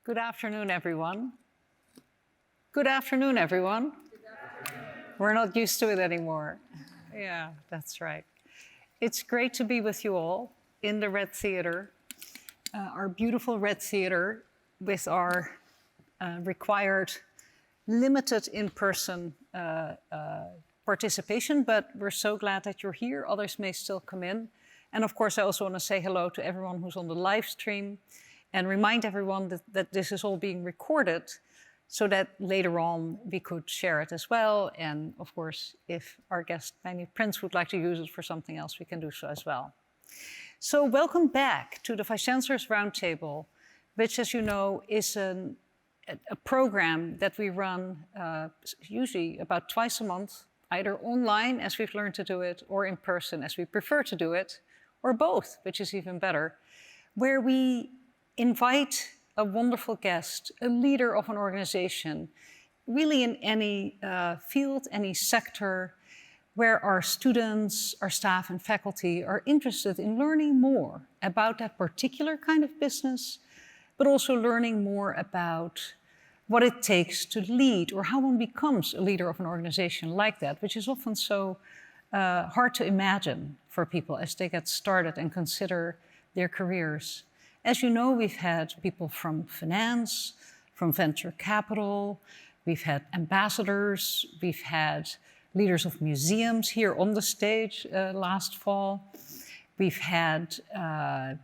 Good afternoon, everyone. Good afternoon, everyone. We're not used to it anymore. Yeah, that's right. It's great to be with you all in the Red Theater, our beautiful Red Theater with our required limited in-person participation, but we're so glad that you're here. Others may still come in. And of course, I also want to say hello to everyone who's on the live stream and remind everyone that this is all being recorded so that later on we could share it as well. And of course, if our guest Meini Prince would like to use it for something else, we can do so as well. So welcome back to the Vice Chancellor's Roundtable, which, as you know, is a program that we run usually about twice a month, either online, as we've learned to do it, or in person, as we prefer to do it, or both, which is even better, where we invite a wonderful guest, a leader of an organization, really in any field, any sector, where our students, our staff and faculty are interested in learning more about that particular kind of business, but also learning more about what it takes to lead or how one becomes a leader of an organization like that, which is often so hard to imagine for people as they get started and consider their careers. As you know, we've had people from finance, from venture capital, we've had ambassadors, we've had leaders of museums here on the stage last fall. We've had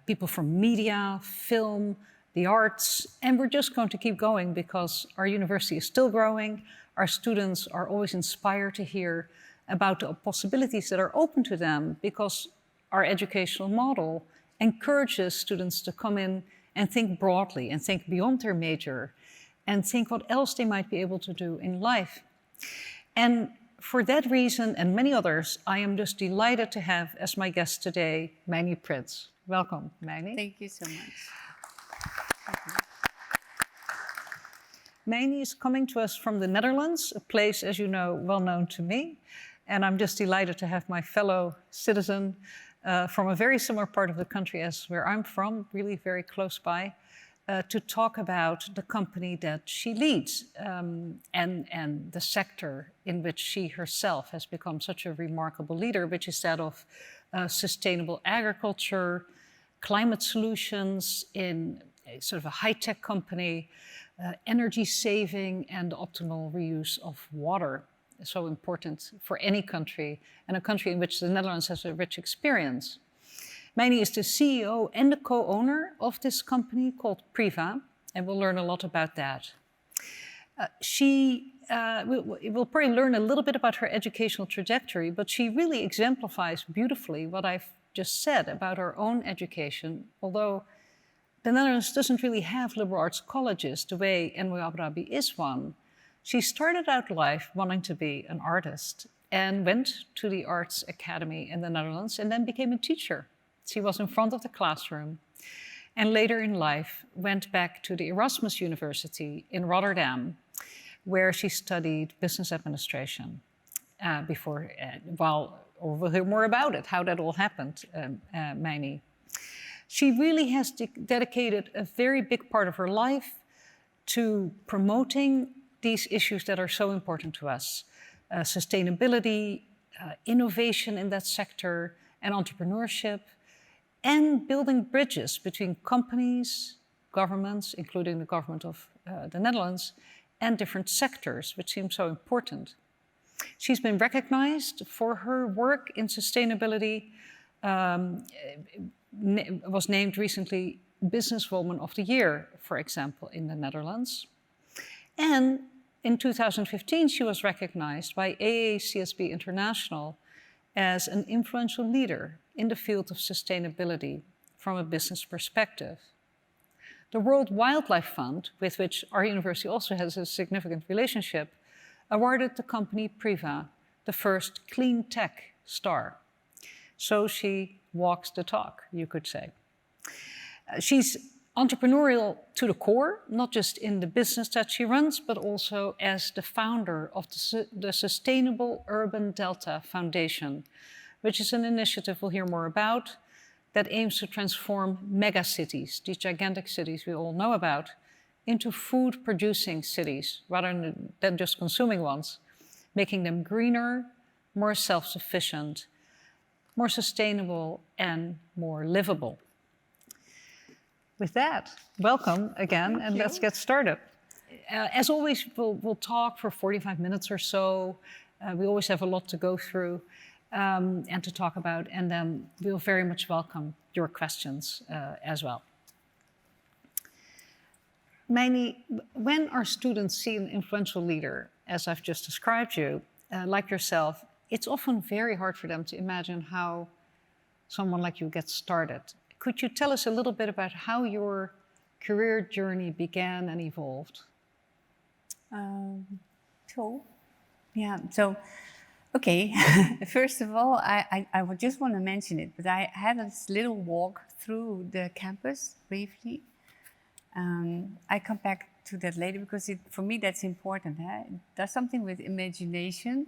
people from media, film, the arts, and we're just going to keep going because our university is still growing. Our students are always inspired to hear about the possibilities that are open to them because our educational model encourages students to come in and think broadly and think beyond their major and think what else they might be able to do in life. And for that reason and many others, I am just delighted to have as my guest today, Meini Prince. Welcome, Meini. Thank you so much. Meini is coming to us from the Netherlands, a place, as you know, well known to me. And I'm just delighted to have my fellow citizen from a very similar part of the country as where I'm from, really very close by, to talk about the company that she leads and the sector in which she herself has become such a remarkable leader, which is that of sustainable agriculture, climate solutions in a sort of a high-tech company, energy saving and optimal reuse of water. So important for any country, and a country in which the Netherlands has a rich experience. Meini is the CEO and the co-owner of this company called Priva, and we'll learn a lot about that. We'll probably learn a little bit about her educational trajectory, but she really exemplifies beautifully what I've just said about her own education, although the Netherlands doesn't really have liberal arts colleges the way NYU Abu Dhabi is one. She started out life wanting to be an artist and went to the Arts Academy in the Netherlands and then became a teacher. She was in front of the classroom and later in life went back to the Erasmus University in Rotterdam, where she studied business administration we'll hear more about it, how that all happened, Meini. She really has dedicated a very big part of her life to promoting these issues that are so important to us, sustainability, innovation in that sector, and entrepreneurship, and building bridges between companies, governments, including the government of the Netherlands, and different sectors, which seem so important. She's been recognized for her work in sustainability, was named recently Businesswoman of the Year, for example, in the Netherlands. And in 2015, she was recognized by AACSB International as an influential leader in the field of sustainability from a business perspective. The World Wildlife Fund, with which our university also has a significant relationship, awarded the company Priva the first Clean Tech Star. So she walks the talk, you could say. She's entrepreneurial to the core, not just in the business that she runs, but also as the founder of the Sustainable Urban Delta Foundation, which is an initiative we'll hear more about that aims to transform megacities, these gigantic cities we all know about, into food-producing cities rather than just consuming ones, making them greener, more self-sufficient, more sustainable, and more livable. With that, welcome again, and let's get started. As always, we'll talk for 45 minutes or so. We always have a lot to go through and to talk about, and then we'll very much welcome your questions as well. Meini, when our students see an influential leader, as I've just described you, like yourself, it's often very hard for them to imagine how someone like you gets started. Could you tell us a little bit about how your career journey began and evolved? Sure. Yeah, so, okay. First of all, I would just want to mention it, but I had this little walk through the campus briefly. I come back to that later because for me that's important. It does something with imagination,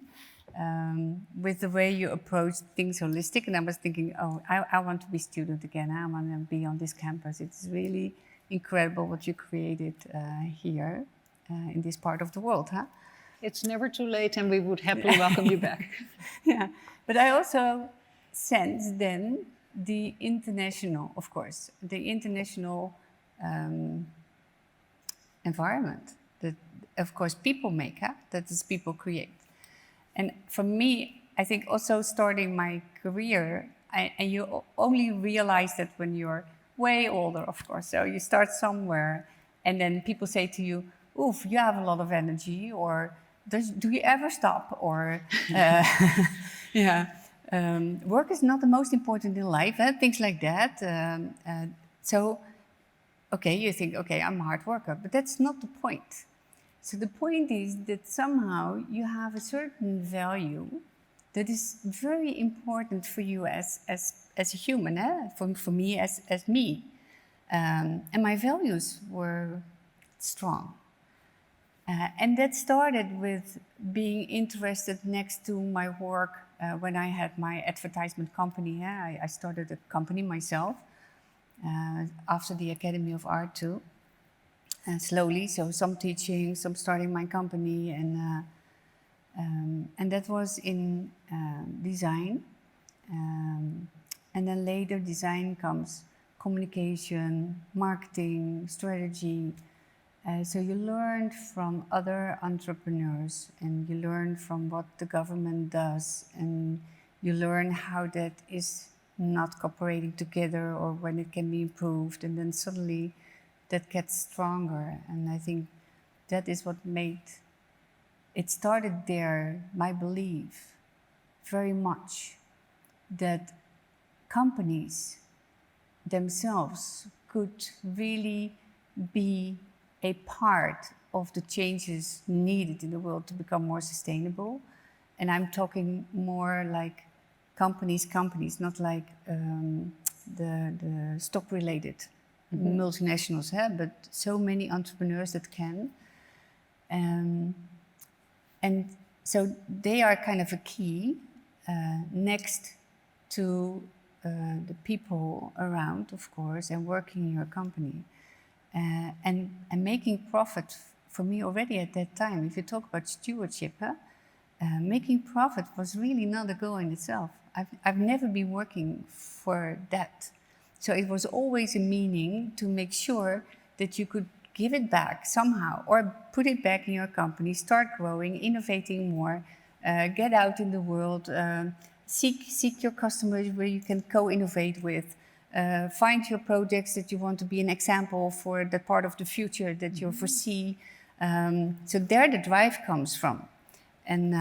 with the way you approach things holistic. And I was thinking, oh, I want to be a student again. I want to be on this campus. It's really incredible what you created here in this part of the world. Huh? It's never too late, and we would happily welcome you back. Yeah, but I also sense then the international, of course, the international environment that, of course, people make, that is people create. And for me, I think also starting my career, and you only realize that when you're way older, of course. So you start somewhere, and then people say to you, oof, you have a lot of energy, or do you ever stop? Or, work is not the most important in life, things like that. So, okay, you think, okay, I'm a hard worker, but that's not the point. So the point is that somehow you have a certain value that is very important for you as a human, for me as me. And my values were strong. And that started with being interested next to my work when I had my advertisement company. I started a company myself after the Academy of Art too. And slowly, so some teaching, some starting my company, and that was in design. And then later design comes communication, marketing, strategy. So you learn from other entrepreneurs, and you learn from what the government does, and you learn how that is not cooperating together or when it can be improved, and then suddenly that gets stronger. And I think that is what made it started there, my belief, very much, that companies themselves could really be a part of the changes needed in the world to become more sustainable. And I'm talking more like companies, not like the stock-related multinationals, but so many entrepreneurs that can. And so they are kind of a key next to the people around, of course, and working in your company. And making profit, for me already at that time, if you talk about stewardship, making profit was really not a goal in itself. I've never been working for that. So it was always a meaning to make sure that you could give it back somehow, or put it back in your company, start growing, innovating more, get out in the world, seek your customers where you can co-innovate with, find your projects that you want to be an example for the part of the future that you foresee. So there the drive comes from. And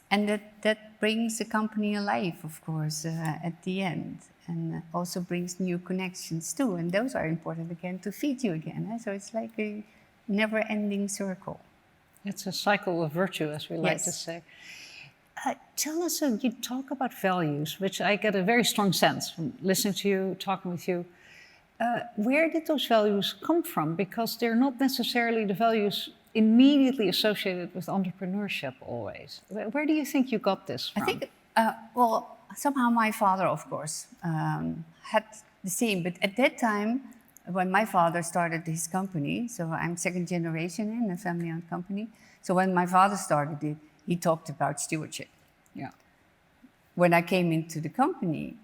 that brings the company alive, of course, at the end. And also brings new connections too. And those are important again to feed you again. So it's like a never-ending circle. It's a cycle of virtue, as we like to say. Tell us, you talk about values, which I get a very strong sense from listening to you, talking with you. Where did those values come from? Because they're not necessarily the values immediately associated with entrepreneurship always. Where do you think you got this from? I think, somehow my father, of course, had the same. But at that time, when my father started his company, so I'm second generation in a family-owned company. So when my father started it, he talked about stewardship. Yeah. When I came into the company,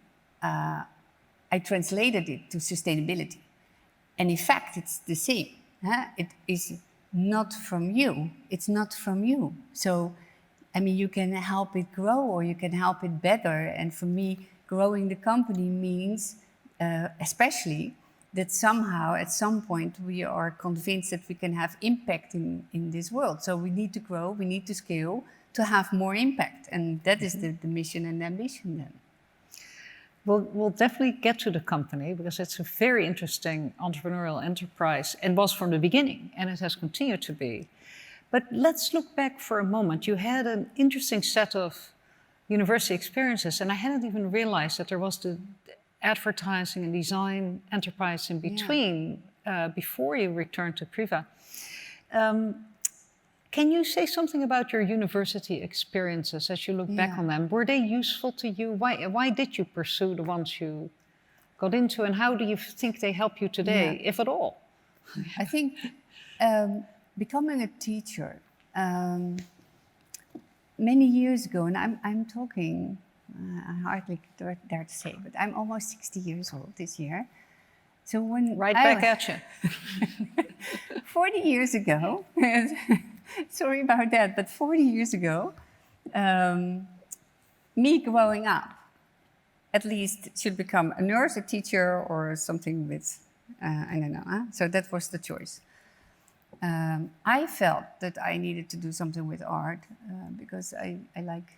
I translated it to sustainability. And in fact, it's the same. Huh? It is not from you. It's not from you. So, I mean, you can help it grow or you can help it better. And for me, growing the company means, especially, that somehow at some point we are convinced that we can have impact in this world. So we need to grow, we need to scale to have more impact. And that is the mission and ambition then. We'll definitely get to the company because it's a very interesting entrepreneurial enterprise and was from the beginning, and it has continued to be. But let's look back for a moment. You had an interesting set of university experiences, and I hadn't even realized that there was the advertising and design enterprise in between before you returned to Priva. Can you say something about your university experiences as you look back on them? Were they useful to you? Why did you pursue the ones you got into, and how do you think they help you today, if at all? I think becoming a teacher many years ago, and I'm talking, I hardly dare to say, but I'm almost 60 years old this year. So when right back at you. 40 years ago, sorry about that, but 40 years ago, me growing up, at least should become a nurse, a teacher, or something with, I don't know. So that was the choice. I felt that I needed to do something with art because I like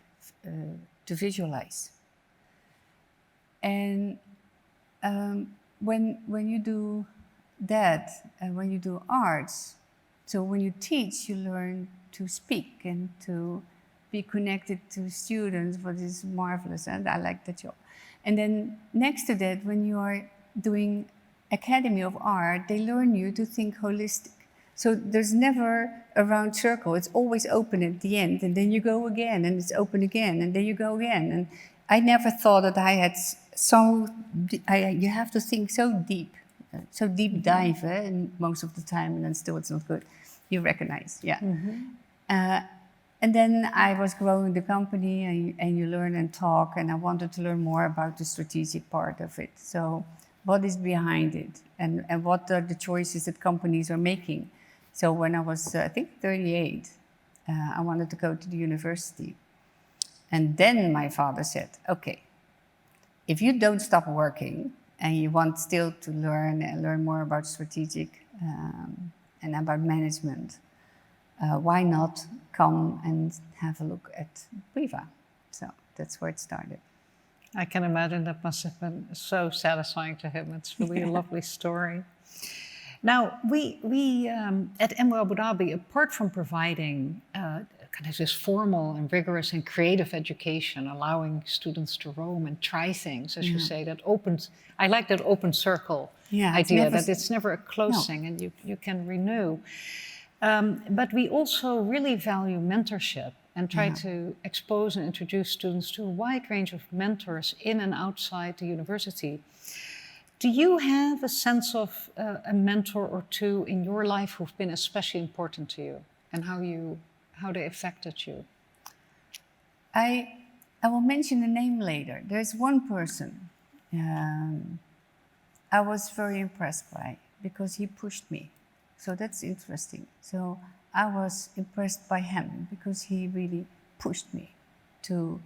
to visualize. And when you do that, when you do arts, so when you teach, you learn to speak and to be connected to students, what is marvelous, and I like that job. And then next to that, when you are doing Academy of Art, they learn you to think holistic. So there's never a round circle. It's always open at the end, and then you go again, and it's open again, and then you go again. And I never thought that I had you have to think so deep dive, and most of the time, and then still it's not good. You recognize, yeah. And then I was growing the company, and you learn and talk, and I wanted to learn more about the strategic part of it. So what is behind it, and what are the choices that companies are making? So when I was, I think, 38, I wanted to go to the university. And then my father said, okay, if you don't stop working and you want still to learn and learn more about strategic and about management, why not come and have a look at Priva? So that's where it started. I can imagine that must have been so satisfying to him. It's really a lovely story. Now, we at MWO Abu Dhabi, apart from providing kind of this formal and rigorous and creative education, allowing students to roam and try things, as you say, that opens, I like that open circle idea, that it's never a closing and you can renew. But we also really value mentorship and try to expose and introduce students to a wide range of mentors in and outside the university. Do you have a sense of a mentor or two in your life who've been especially important to you, and how they affected you? I will mention a name later. There's one person I was very impressed by because he pushed me. So that's interesting. So I was impressed by him because he really pushed me to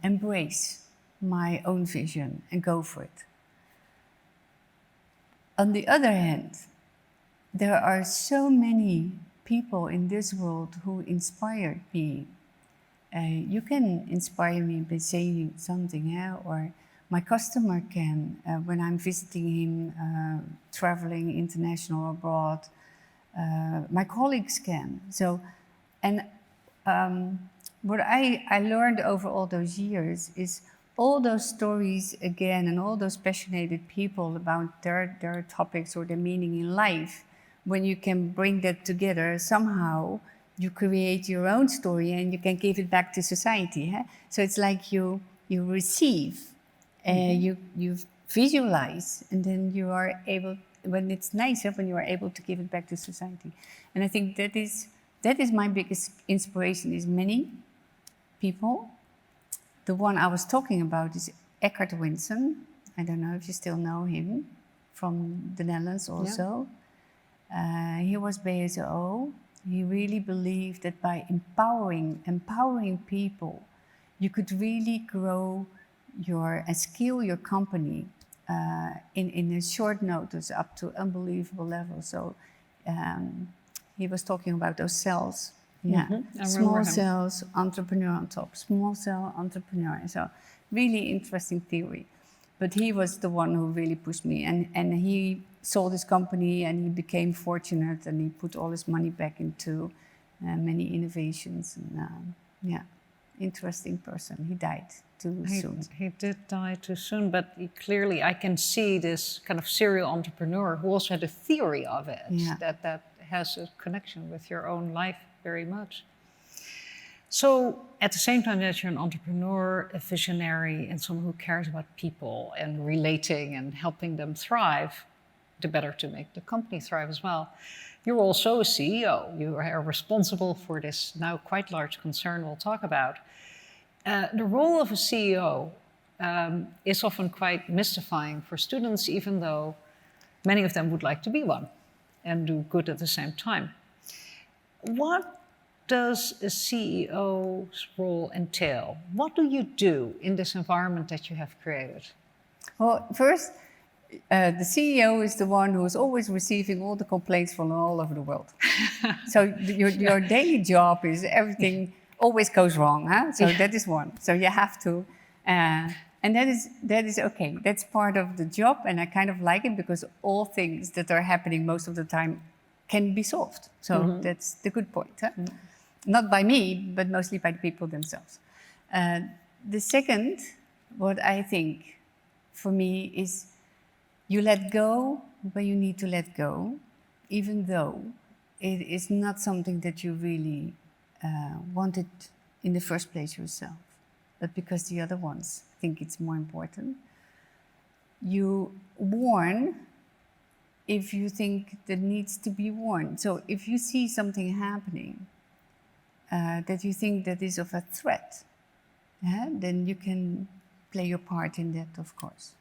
embrace my own vision and go for it. On the other hand, there are so many people in this world who inspired me. You can inspire me by saying something, or my customer can, when I'm visiting him, traveling international abroad, my colleagues can. So, and what I learned over all those years is all those stories again, and all those passionate people about their topics or their meaning in life, when you can bring that together, somehow you create your own story and you can give it back to society. So it's like you receive, you visualize, and then you are able, when it's nicer, when you are able to give it back to society. And I think that is my biggest inspiration, is many people. The one I was talking about is Eckhart Winson. I don't know if you still know him, from the Netherlands also. Yeah. He was BSO. He really believed that by empowering people, you could really grow and scale your company in a short notice up to unbelievable levels. So he was talking about those cells. Yeah, small cells, entrepreneur on top, small cell, entrepreneur. So really interesting theory. But he was the one who really pushed me, and he sold his company and he became fortunate, and he put all his money back into many innovations. And yeah, interesting person. He died too soon. He did die too soon, but clearly I can see this kind of serial entrepreneur who also had a theory of it, that has a connection with your own life very much. So at the same time that you're an entrepreneur, a visionary, and someone who cares about people and relating and helping them thrive, the better to make the company thrive as well. You're also a CEO. You are responsible for this now quite large concern we'll talk about. The role of a CEO is often quite mystifying for students, even though many of them would like to be one and do good at the same time. What does a CEO's role entail? What do you do in this environment that you have created? Well, first, the CEO is the one who is always receiving all the complaints from all over the world. So your daily job is everything always goes wrong, huh? So that is one. So you have to, and that is okay. That's part of the job, and I kind of like it because all things that are happening most of the time can be solved. So that's the good point. Huh? Not by me, but mostly by the people themselves. The second, what I think for me is you let go when you need to let go, even though it is not something that you really wanted in the first place yourself, but because the other ones think it's more important. You warn if you think that needs to be warned. So if you see something happening that you think that is of a threat, then you can play your part in that, of course.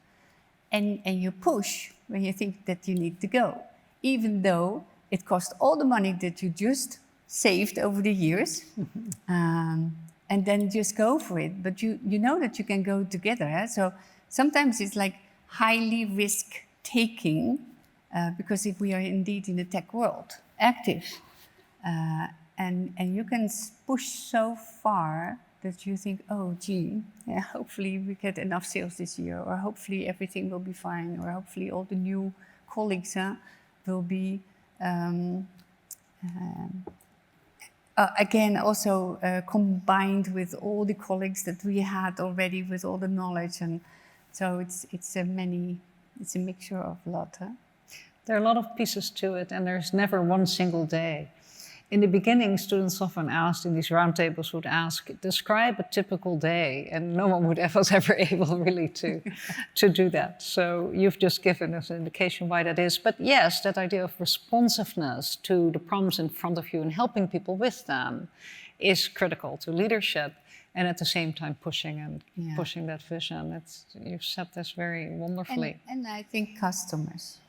And you push when you think that you need to go, even though it costs all the money that you just saved over the years, and then just go for it. But you know that you can go together. Eh? So sometimes it's like highly risk-taking, because if we are indeed in the tech world, active, and you can push so far that you think, oh, gee, yeah, hopefully we get enough sales this year, or hopefully everything will be fine, or hopefully all the new colleagues will be, again, also combined with all the colleagues that we had already with all the knowledge. And so it's a mixture of a lot. Huh? There are a lot of pieces to it, and there's never one single day. In the beginning, students often asked, in these roundtables would ask, describe a typical day, and no one was ever able really to do that. So you've just given us an indication why that is. But yes, that idea of responsiveness to the problems in front of you and helping people with them is critical to leadership, and at the same time pushing that vision. You've said this very wonderfully. And I think customers.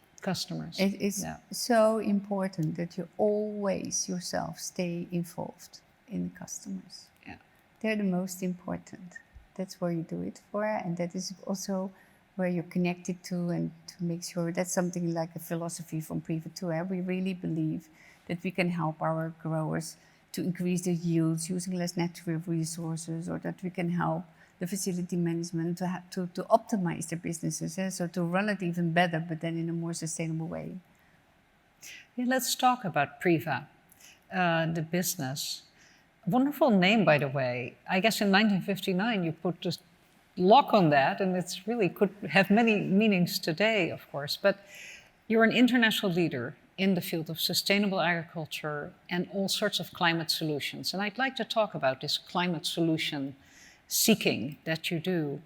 It is so important that you always yourself stay involved in customers. Yeah. They're the most important. That's where you do it for, and that is also where you're connected to, and to make sure that's something like a philosophy from Priva too. We really believe that we can help our growers to increase their yields using less natural resources, or that we can help the facility management to optimize their businesses, so to run it even better, but then in a more sustainable way. Yeah, let's talk about Priva, the business. Wonderful name, by the way. I guess in 1959 you put this lock on that, and it's really could have many meanings today, of course. But you're an international leader in the field of sustainable agriculture and all sorts of climate solutions. And I'd like to talk about this climate solution seeking that you do.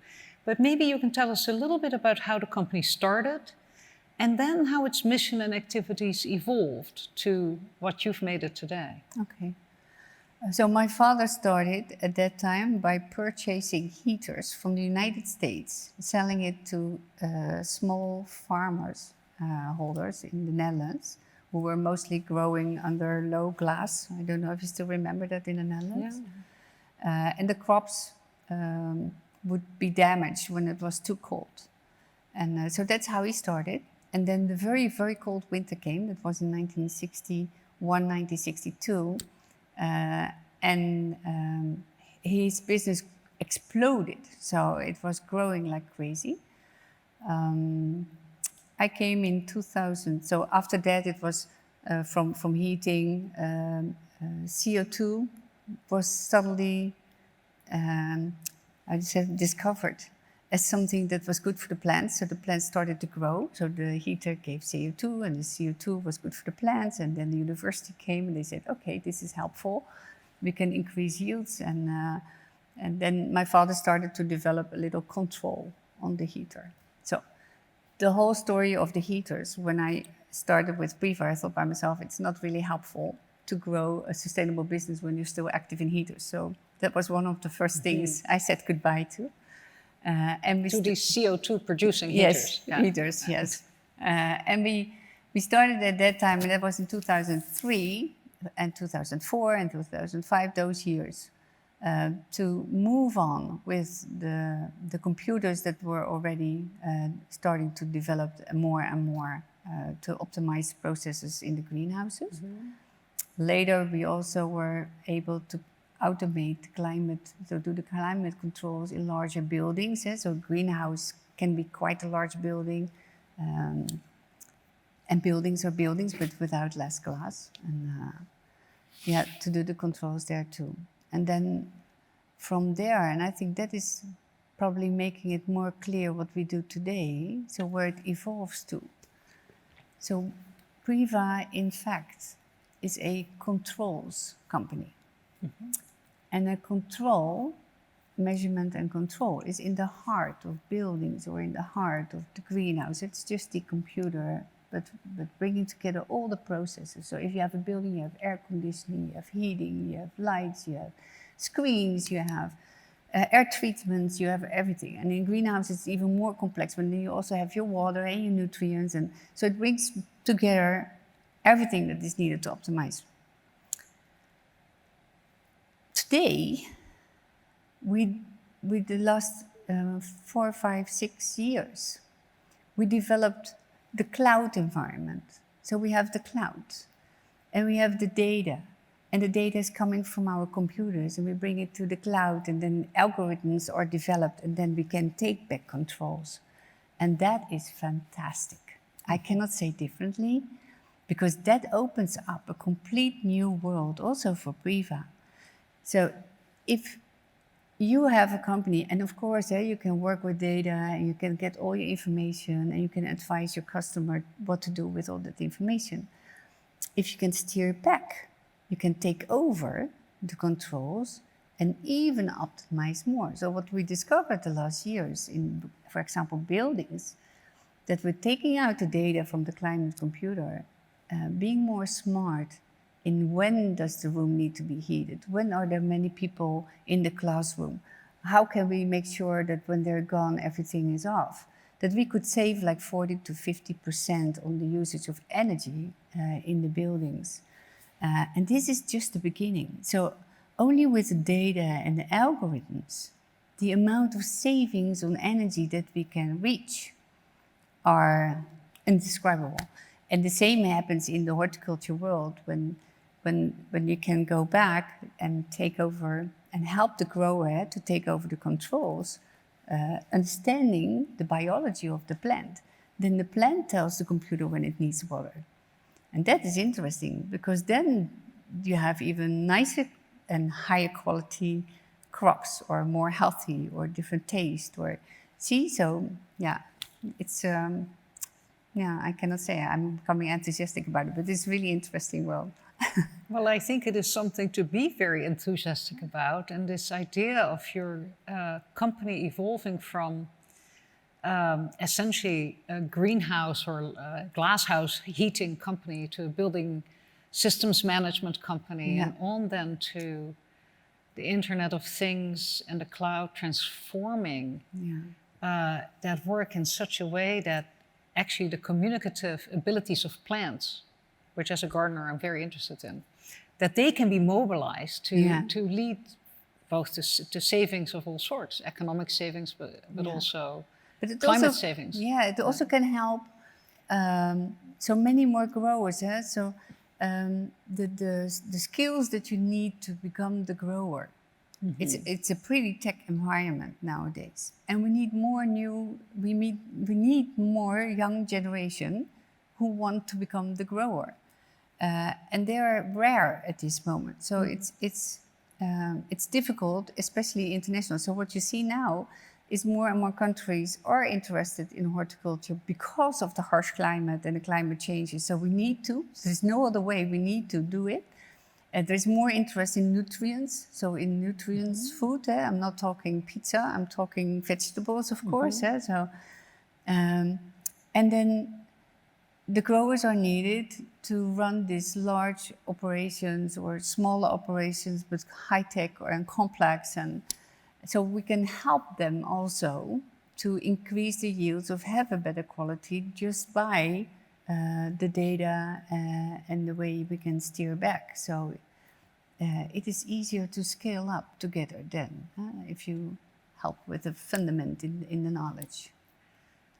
but maybe you can tell us a little bit about how the company started and then how its mission and activities evolved to what you've made it today. Okay. So my father started at that time by purchasing heaters from the United States, selling it to small farmers, holders in the Netherlands, who were mostly growing under low glass. I don't know if you still remember that in the Netherlands. Yeah. And the crops would be damaged when it was too cold. And so that's how he started. And then the very, very cold winter came. That was in 1961, 1962. His business exploded. So it was growing like crazy. I came in 2000. So after that, it was from heating, CO2 was suddenly discovered as something that was good for the plants. So the plants started to grow. So the heater gave CO2 and the CO2 was good for the plants. And then the university came and they said, okay, this is helpful. We can increase yields. And then my father started to develop a little control on the heater. So the whole story of the heaters, when I started with Priva, I thought by myself, it's not really helpful to grow a sustainable business when you're still active in heaters. So that was one of the first things I said goodbye to. And we to these CO2 producing heaters. Yes, heaters, yes. And we started at that time, and that was in 2003 and 2004 and 2005, those years, to move on with the computers that were already starting to develop more and more to optimize processes in the greenhouses. Mm-hmm. Later, we also were able to automate climate, so do the climate controls in larger buildings. So greenhouse can be quite a large building, and buildings are buildings, but without less glass. And to do the controls there too. And then from there, and I think that is probably making it more clear what we do today, so where it evolves to. So Priva, in fact, is a controls company. Mm-hmm. And a control, measurement and control, is in the heart of buildings or in the heart of the greenhouse. It's just the computer, but bringing together all the processes. So if you have a building, you have air conditioning, you have heating, you have lights, you have screens, you have air treatments, you have everything. And in greenhouse, it's even more complex, when you also have your water and your nutrients. And so it brings together everything that is needed to optimize. Today, with the last 4, 5, 6 years, we developed the cloud environment. So we have the cloud, and we have the data, and the data is coming from our computers, and we bring it to the cloud, and then algorithms are developed, and then we can take back controls. And that is fantastic. I cannot say differently, because that opens up a complete new world also for Priva. So if you have a company, and of course, you can work with data, and you can get all your information, and you can advise your customer what to do with all that information. If you can steer back, you can take over the controls and even optimize more. So what we discovered the last years in, for example, buildings, that we're taking out the data from the climate computer, being more smart in when does the room need to be heated? When are there many people in the classroom? How can we make sure that when they're gone, everything is off? That we could save like 40 to 50% on the usage of energy in the buildings. And this is just the beginning. So only with the data and the algorithms, the amount of savings on energy that we can reach are indescribable. And the same happens in the horticulture world when you can go back and take over and help the grower to take over the controls, understanding the biology of the plant. Then the plant tells the computer when it needs water. And that is interesting, because then you have even nicer and higher quality crops, or more healthy, or different taste, or see. So yeah, it's I cannot say I'm becoming enthusiastic about it, but it's really interesting world. Well, I think it is something to be very enthusiastic about, and this idea of your company evolving from essentially a greenhouse or a glasshouse heating company to a building systems management company, Yeah. and on then to the Internet of Things and the cloud, transforming that work in such a way that actually the communicative abilities of plants, which as a gardener I'm very interested in, that they can be mobilized to lead both to savings of all sorts, economic savings, but also But it climate also, savings. Yeah, it also can help so many more growers. So the skills that you need to become the grower, it's a pretty tech environment nowadays, and we need more young generation who want to become the grower, and they are rare at this moment. So it's difficult, especially international. So what you see now is more and more countries are interested in horticulture because of the harsh climate and the climate changes. So we need to, there's no other way, we need to do it. And there's more interest in nutrients. So in nutrients food, I'm not talking pizza, I'm talking vegetables, of course. And then the growers are needed to run these large operations or smaller operations, but high-tech and complex. And so we can help them also to increase the yields of have a better quality just by the data and the way we can steer back. So it is easier to scale up together then if you help with the fundament in the knowledge.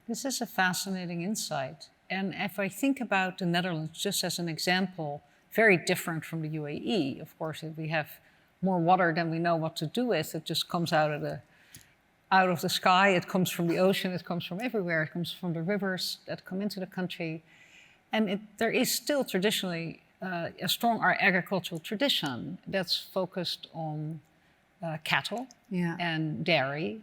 This is a fascinating insight. And if I think about the Netherlands just as an example, very different from the UAE. Of course, if we have more water than we know what to do with, it just comes out of the sky, it comes from the ocean, it comes from everywhere, it comes from the rivers that come into the country. And there is still traditionally a strong agricultural tradition that's focused on cattle and dairy.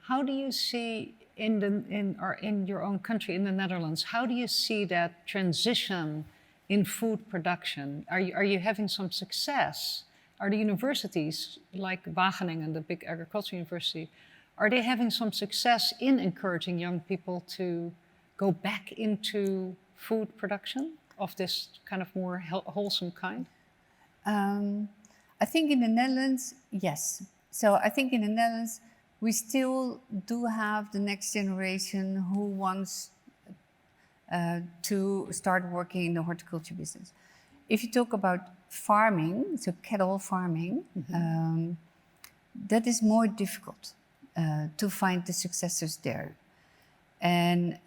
How do you see in your own country, in the Netherlands, how do you see that transition in food production? Are you having some success? Are the universities like Wageningen, the big agriculture university, are they having some success in encouraging young people to go back into food production of this kind of more wholesome kind? I think in the Netherlands, yes. So I think in the Netherlands, we still do have the next generation who wants to start working in the horticulture business. If you talk about farming, so cattle farming, that is more difficult to find the successors there. And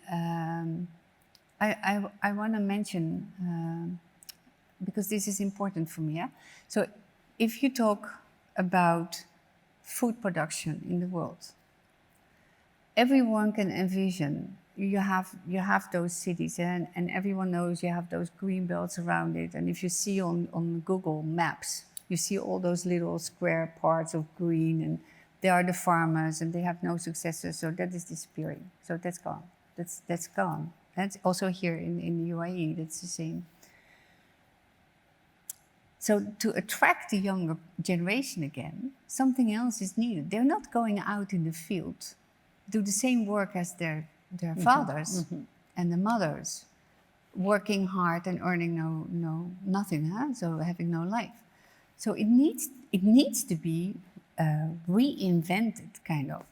I want to mention, because this is important for me. Yeah? So if you talk about food production in the world, everyone can envision you have those cities, and everyone knows you have those green belts around it. And if you see on Google Maps, you see all those little square parts of green, and they are the farmers, and they have no successors, so that is disappearing. So that's gone. That's gone. That's also here in the UAE, that's the same. So to attract the younger generation again, something else is needed. They're not going out in the field, do the same work as their fathers and the mothers, working hard and earning nothing, so having no life. So it needs to be reinvented, kind of.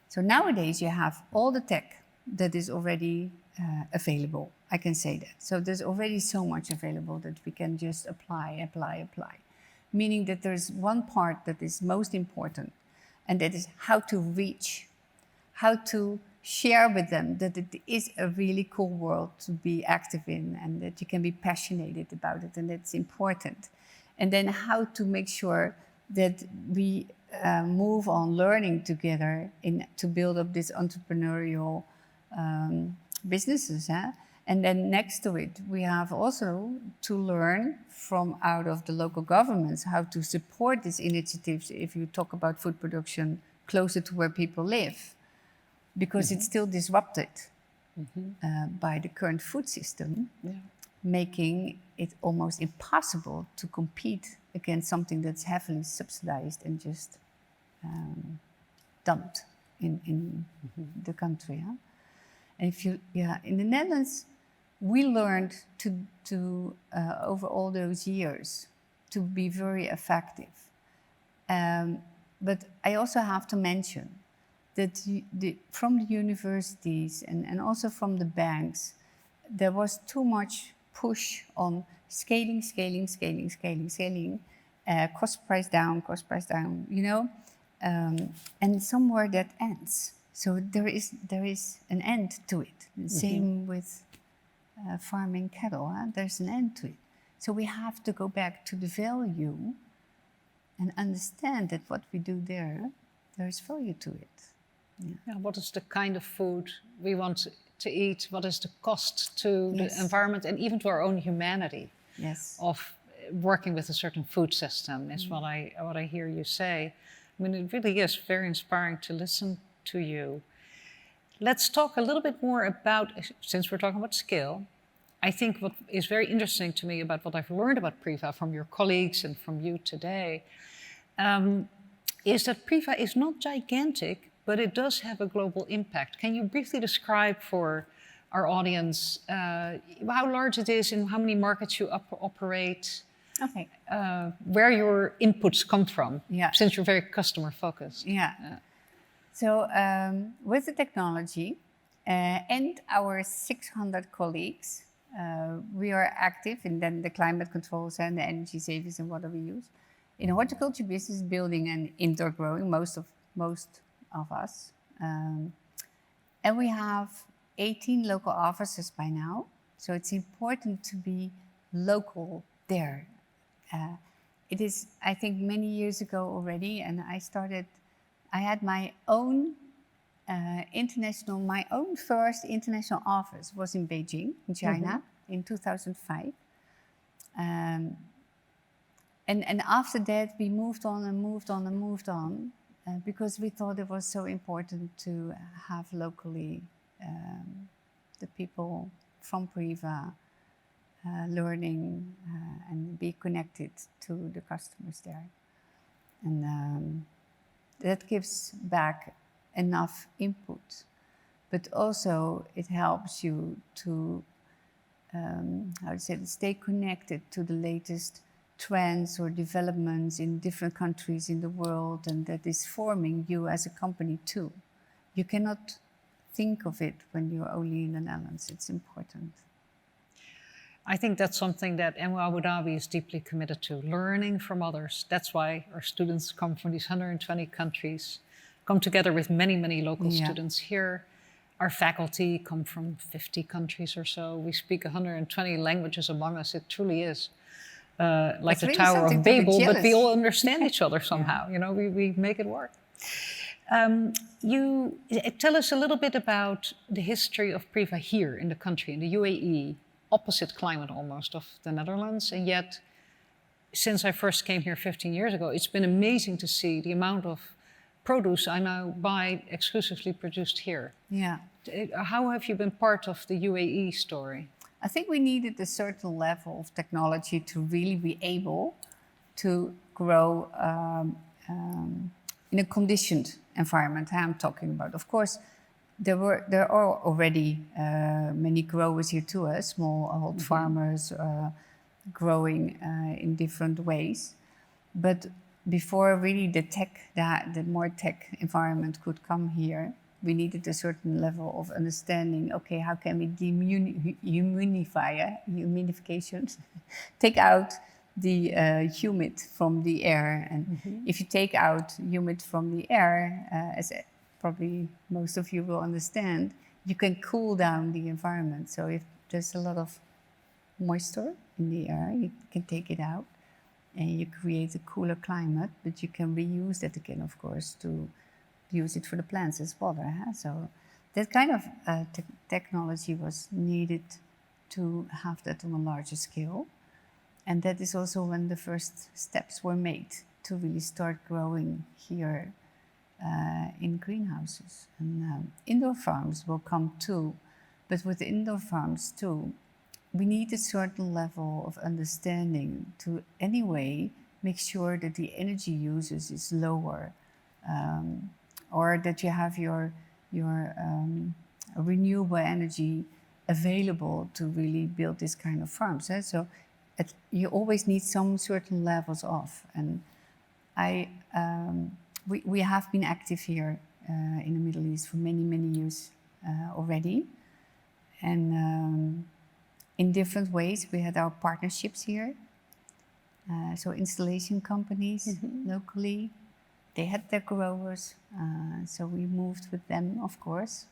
So nowadays you have all the tech that is already available. I can say that. So there's already so much available that we can just apply. Meaning that there's one part that is most important, and that is how to reach, how to share with them that it is a really cool world to be active in, and that you can be passionate about it, and it's important. And then how to make sure that we move on learning together to build up this entrepreneurial businesses. And then next to it, we have also to learn from out of the local governments how to support these initiatives if you talk about food production closer to where people live, because it's still disrupted by the current food system, making it almost impossible to compete against something that's heavily subsidized and just dumped in the country. Huh? And if you, in the Netherlands, we learned to over all those years to be very effective. But I also have to mention that from the universities and also from the banks, there was too much push on scaling, cost price down, you know, and somewhere that ends. So there is an end to it. Same with farming cattle. Huh? There's an end to it. So we have to go back to the value and understand that what we do there is value to it. Yeah, what is the kind of food we want to eat? What is the cost to the environment and even to our own humanity of working with a certain food system is what I hear you say. I mean, it really is very inspiring to listen to you. Let's talk a little bit more about, since we're talking about scale, I think what is very interesting to me about what I've learned about Priva from your colleagues and from you today is that Priva is not gigantic, but it does have a global impact. Can you briefly describe for our audience how large it is and how many markets you operate? Okay. Where your inputs come from, since you're very customer focused. So with the technology and our 600 colleagues, we are active in then the climate controls and the energy savings and what do we use. In the horticulture business, building and indoor growing, most of us. And we have 18 local offices by now. So it's important to be local there. It is, I think, many years ago already, and I had my own my own first international office was in Beijing, in China, in 2005. And after that, we moved on, because we thought it was so important to have locally the people from Priva learning and be connected to the customers there. And that gives back enough input, but also it helps you to, stay connected to the latest trends or developments in different countries in the world, and that is forming you as a company too. You cannot think of it when you're only in the Netherlands. It's important. I think that's something that MU Abu Dhabi is deeply committed to, learning from others. That's why our students come from these 120 countries, come together with many, many local students here. Our faculty come from 50 countries or so. We speak 120 languages among us. It truly is like the Tower of Babel, but we all understand each other somehow. You know, we make it work. You tell us a little bit about the history of Priva here in the country, in the UAE, opposite climate almost of the Netherlands. And yet, since I first came here 15 years ago, it's been amazing to see the amount of produce I now buy exclusively produced here. Yeah. How have you been part of the UAE story? I think we needed a certain level of technology to really be able to grow in a conditioned environment. I'm talking about, of course, there are already many growers here too, small farmers growing in different ways. But before really the more tech environment could come here, we needed a certain level of understanding. Okay, how can we humidification, take out the humid from the air? And if you take out humid from the air, as probably most of you will understand, you can cool down the environment. So if there's a lot of moisture in the air, you can take it out and you create a cooler climate, but you can reuse that again, of course, to use it for the plants as water. Huh? So that kind of technology was needed to have that on a larger scale. And that is also when the first steps were made to really start growing here in greenhouses. And indoor farms will come too, but with indoor farms too, we need a certain level of understanding to anyway make sure that the energy uses is lower or that you have your renewable energy available to really build this kind of farms. So you always need some certain levels of. And we have been active here in the Middle East for many, many years already. And in different ways, we had our partnerships here. So installation companies locally, they had their growers. So we moved with them, of course.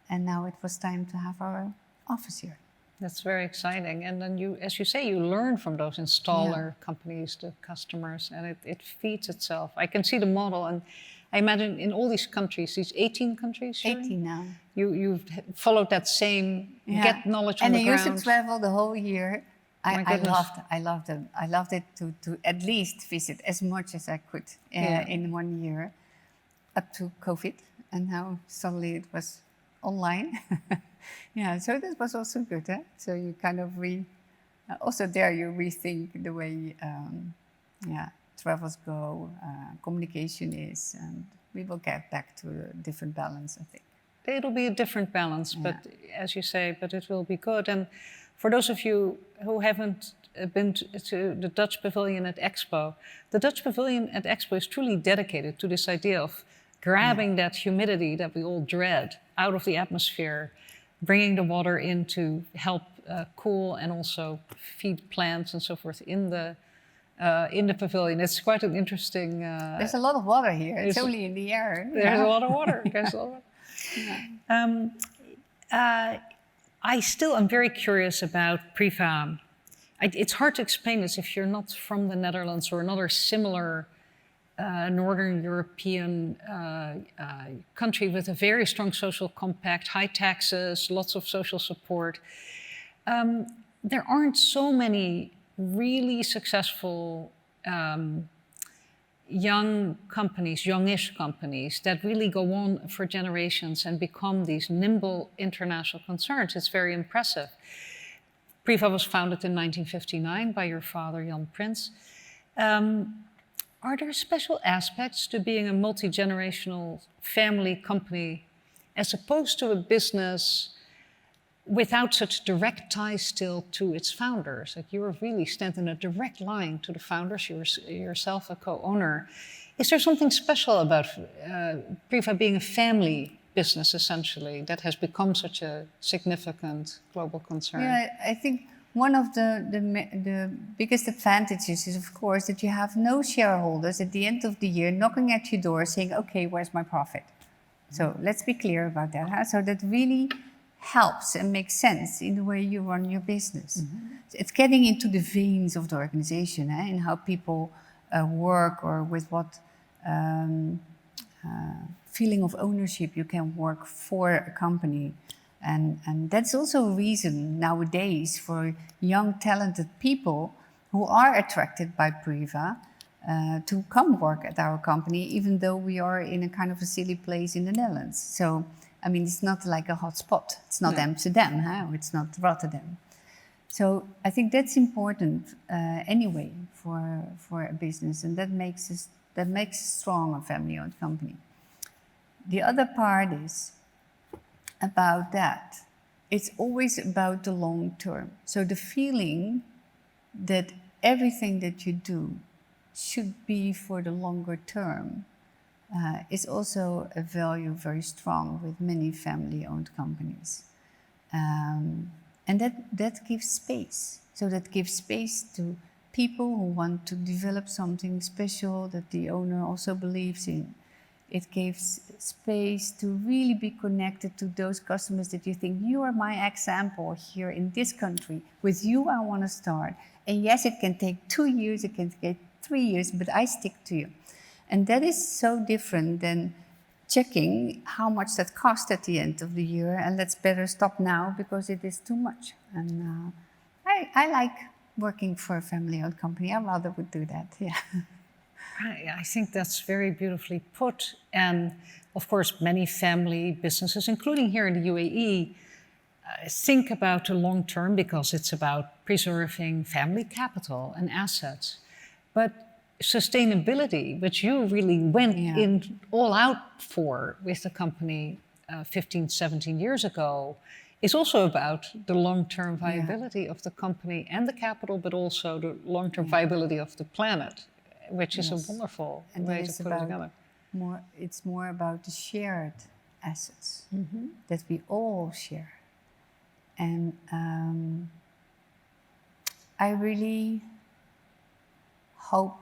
And now it was time to have our office here. That's very exciting. And then you, as you say, you learn from those installer companies, the customers, and it feeds itself. I can see the model, and I imagine in all these countries, these 18 countries, Sharon, 18 now. You've followed that same, get knowledge on the ground. And I used to travel the whole year. I loved it to at least visit as much as I could in 1 year, up to COVID. And now suddenly it was online. So that was also good. So you kind of also there you rethink the way travels go, communication is, and we will get back to a different balance, I think. It'll be a different balance, but as you say, but it will be good. And for those of you who haven't been to the Dutch Pavilion at Expo, the Dutch Pavilion at Expo is truly dedicated to this idea of grabbing that humidity that we all dread out of the atmosphere, bringing the water in to help cool and also feed plants and so forth in the pavilion. It's quite an interesting... There's a lot of water here. It's only in the air. There's a lot of water. There's a lot of water. I still am very curious about Priva. It's hard to explain this if you're not from the Netherlands or another similar Northern European country with a very strong social compact, high taxes, lots of social support. There aren't so many really successful young companies, youngish companies, that really go on for generations and become these nimble international concerns. It's very impressive. Priva was founded in 1959 by your father, Jan Prins. Are there special aspects to being a multi-generational family company as opposed to a business without such direct ties still to its founders? Like you really stand in a direct line to the founders, you're yourself a co-owner. Is there something special about Priva being a family business, essentially, that has become such a significant global concern? Yeah, I think one of the biggest advantages is, of course, that you have no shareholders at the end of the year knocking at your door saying, okay, where's my profit? So let's be clear about that. Huh? So that really helps and makes sense in the way you run your business. So it's getting into the veins of the organization and how people work, or with what feeling of ownership you can work for a company. And that's also a reason nowadays for young, talented people who are attracted by Priva to come work at our company, even though we are in a kind of a silly place in the Netherlands. So, I mean, it's not like a hot spot. It's not Amsterdam, or it's not Rotterdam. So I think that's important anyway for a business, and that makes strong a family-owned company. The other part is about that. It's always about the long term. So the feeling that everything that you do should be for the longer term is also a value very strong with many family-owned companies. And that gives space. So that gives space to people who want to develop something special that the owner also believes in. It gives space to really be connected to those customers that you think, you are my example here in this country. With you, I want to start. And yes, it can take 2 years, it can take 3 years, but I stick to you. And that is so different than checking how much that cost at the end of the year, and let's better stop now because it is too much. And I like working for a family-owned company. I rather would do that, yeah. I think that's very beautifully put. And of course, many family businesses, including here in the UAE, think about the long term because it's about preserving family capital and assets. But sustainability, which you really went Yeah. in all out for with the company 15, 17 years ago, is also about the long-term viability of the company and the capital, but also the long-term viability of the planet, which is a Yes. wonderful And way then to it's put it about together. it's more about the shared assets that we all share. And I really hope,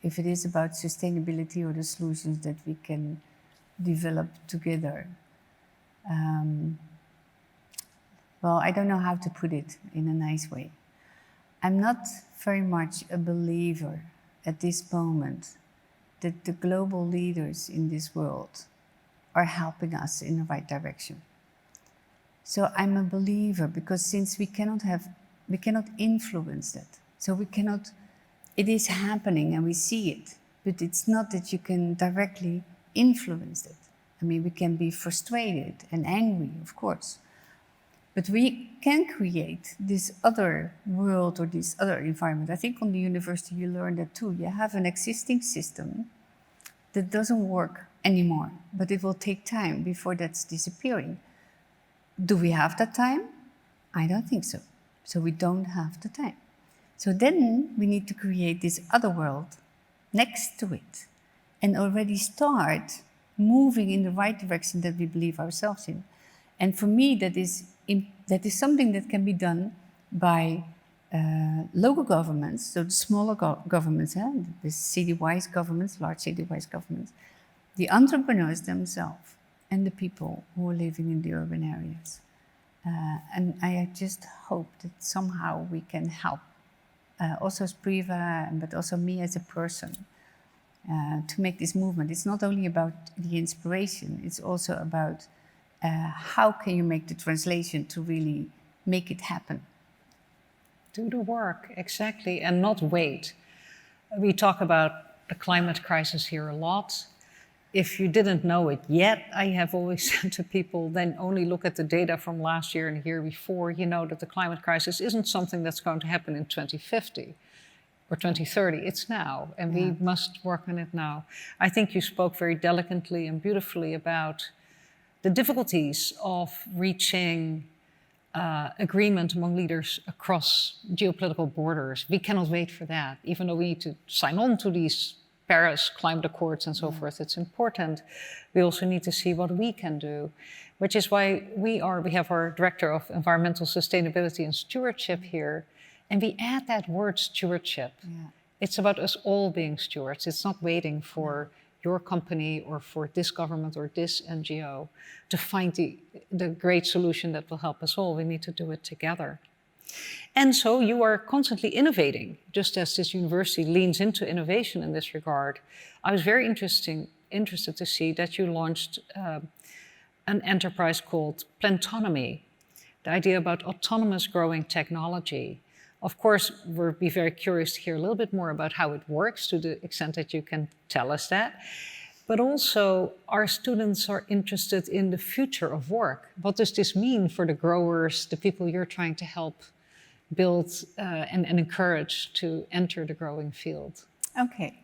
if it is about sustainability or the solutions that we can develop together. Well, I don't know how to put it in a nice way. I'm not very much a believer at this moment that the global leaders in this world are helping us in the right direction. So I'm a believer because since we cannot influence that. So it is happening and we see it, but it's not that you can directly influence it. I mean, we can be frustrated and angry, of course, but we can create this other world or this other environment. I think on the university you learn that too. You have an existing system that doesn't work anymore, but it will take time before that's disappearing. Do we have that time? I don't think so. So we don't have the time. So then we need to create this other world next to it and already start moving in the right direction that we believe ourselves in. And for me, that is something that can be done by local governments, so the smaller governments, the city-wise governments, large city-wise governments, the entrepreneurs themselves, and the people who are living in the urban areas. And I just hope that somehow we can help, also as Priva, but also me as a person, to make this movement. It's not only about the inspiration, it's also about how can you make the translation to really make it happen. Do the work, exactly, and not wait. We talk about the climate crisis here a lot. If you didn't know it yet, I have always said to people, then only look at the data from last year and the year before. You know that the climate crisis isn't something that's going to happen in 2050 or 2030. It's now, and we must work on it now. I think you spoke very delicately and beautifully about the difficulties of reaching agreement among leaders across geopolitical borders. We cannot wait for that, even though we need to sign on to these Paris climate accords and so forth. It's important. We also need to see what we can do, which is why we have our Director of Environmental Sustainability and Stewardship here, and we add that word stewardship. It's about us all being stewards. It's not waiting for your company or for this government or this NGO to find the great solution that will help us all. We need to do it together. And so you are constantly innovating, just as this university leans into innovation in this regard. I was very interested to see that you launched an enterprise called Plantonomy, the idea about autonomous growing technology. Of course, we'll be very curious to hear a little bit more about how it works to the extent that you can tell us that. But also, our students are interested in the future of work. What does this mean for the growers, the people you're trying to help build and encourage to enter the growing field? Okay,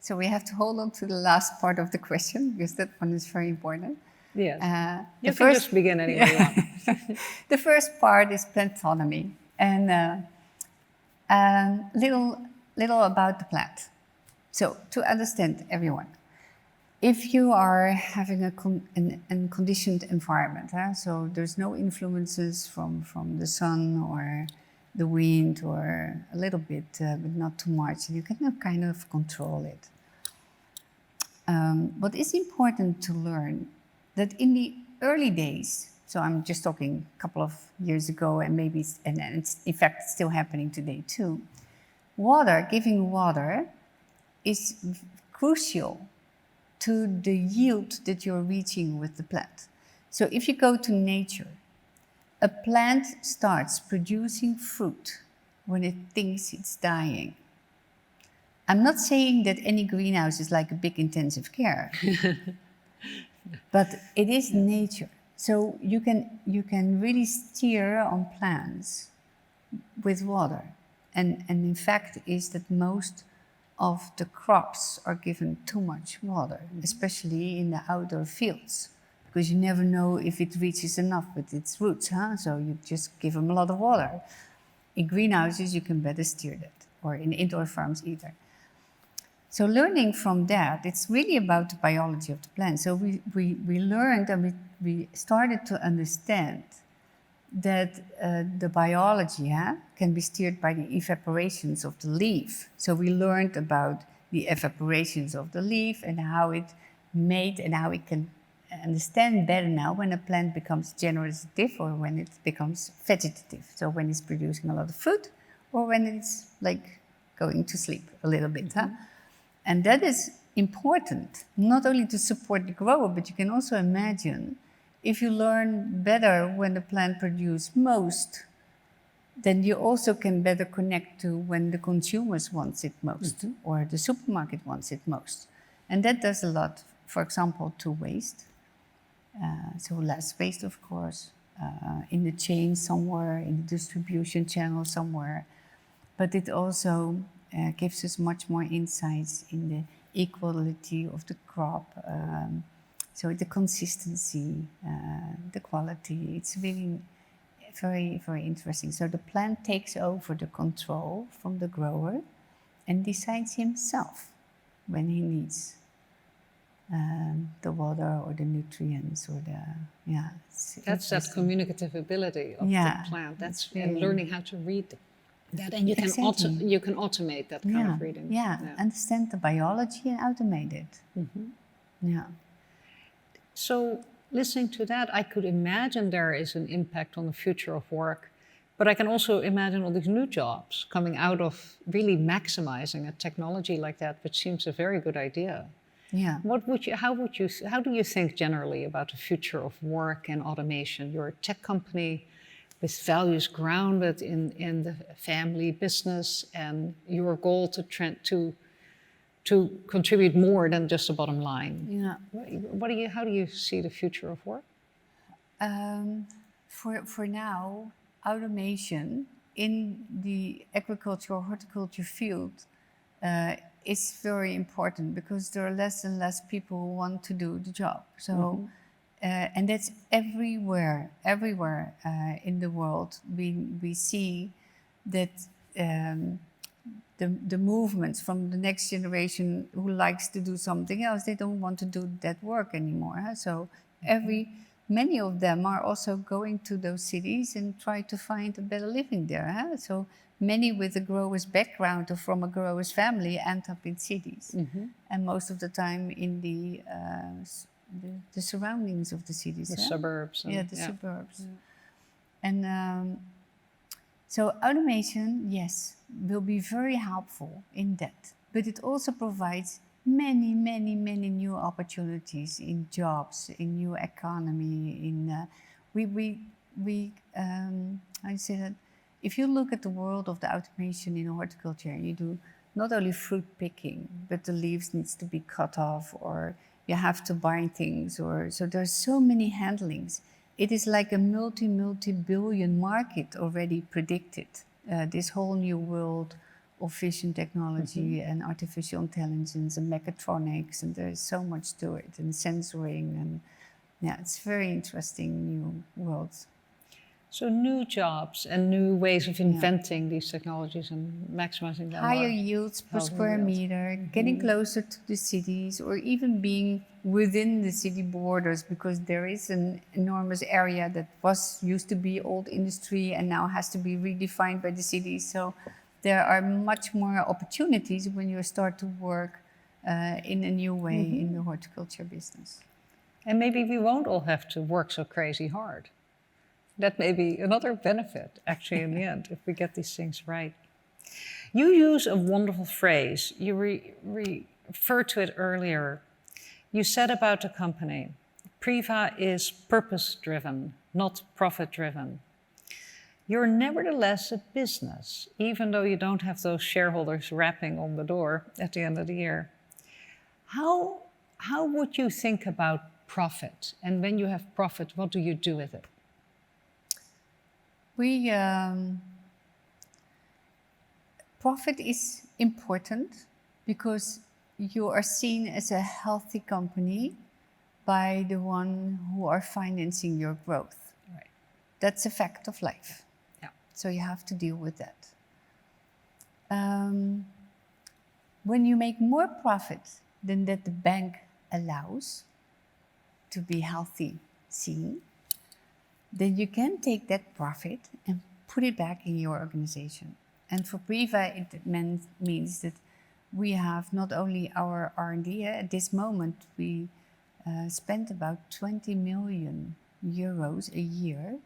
so we have to hold on to the last part of the question because that one is very important. Yes, you can just begin anyway you want. The first part is Plantonomy, and little about the plant. So to understand everyone, if you are having a conditioned environment, so there's no influences from the sun or the wind or a little bit, but not too much, you can kind of control it. What is important to learn that in the early days, so I'm just talking a couple of years ago, and maybe, and it's in fact still happening today too, giving water is crucial to the yield that you're reaching with the plant. So if you go to nature, a plant starts producing fruit when it thinks it's dying. I'm not saying that any greenhouse is like a big intensive care, but it is nature. So you can really steer on plants with water. And in fact is that most of the crops are given too much water, especially in the outdoor fields, because you never know if it reaches enough with its roots, huh? So you just give them a lot of water. In greenhouses, you can better steer that, or in indoor farms either. So learning from that, it's really about the biology of the plant. So we learned and we started to understand that the biology can be steered by the evaporations of the leaf. So we learned about the evaporations of the leaf and how it made and how we can understand better now when a plant becomes generative or when it becomes vegetative. So when it's producing a lot of food or when it's like going to sleep a little bit. And that is important, not only to support the grower, but you can also imagine if you learn better when the plant produces most, then you also can better connect to when the consumers want it most or the supermarket wants it most. And that does a lot, for example, to waste. So less waste, of course, in the chain somewhere, in the distribution channel somewhere. But it also gives us much more insights in the equality of the crop. So the consistency, the quality, it's really very, very interesting. So the plant takes over the control from the grower and decides himself when he needs the water or the nutrients or the, That's that communicative ability of the plant. That's and learning how to read that. And you can, you can automate that kind of reading. Yeah, understand the biology and automate it. Yeah. So listening to that, I could imagine there is an impact on the future of work, but I can also imagine all these new jobs coming out of really maximizing a technology like that, which seems a very good idea. Yeah. How do you think generally about the future of work and automation? You're a tech company with values grounded in the family business and your goal to contribute more than just the bottom line. Yeah. How do you see the future of work? For now, automation in the agriculture or horticulture field is very important because there are less and less people who want to do the job. So, and that's everywhere in the world. We see that the movements from the next generation who likes to do something else, they don't want to do that work anymore. So many of them are also going to those cities and try to find a better living there. So many with a grower's background or from a grower's family end up in cities, and most of the time in the surroundings of the cities. The suburbs. The suburbs. And so automation, yes, will be very helpful in that, but it also provides many new opportunities in jobs, in new economy. I say that if you look at the world of the automation in horticulture, you do not only fruit picking, but the leaves needs to be cut off, or you have to bind things, so there's so many handlings. It is like a multi-billion market already predicted. This whole new world of vision technology and artificial intelligence and mechatronics, and there's so much to it, and sensoring, and it's very interesting new worlds. So new jobs and new ways of inventing these technologies and maximizing them. Higher yields per square meter, getting closer to the cities, or even being within the city borders, because there is an enormous area that used to be old industry and now has to be redefined by the cities. So there are much more opportunities when you start to work in a new way in the horticulture business. And maybe we won't all have to work so crazy hard. That may be another benefit, actually, in the end, if we get these things right. You use a wonderful phrase. You referred to it earlier. You said about the company, Priva is purpose-driven, not profit-driven. You're nevertheless a business, even though you don't have those shareholders rapping on the door at the end of the year. How would you think about profit? And when you have profit, what do you do with it? profit is important because you are seen as a healthy company by the one who are financing your growth. Right. That's a fact of life. Yeah. So you have to deal with that. When you make more profit than that the bank allows to be healthy seen, then you can take that profit and put it back in your organization. And for Priva, it means that we have not only our R&D. At this moment, we spend about 20 million euros a year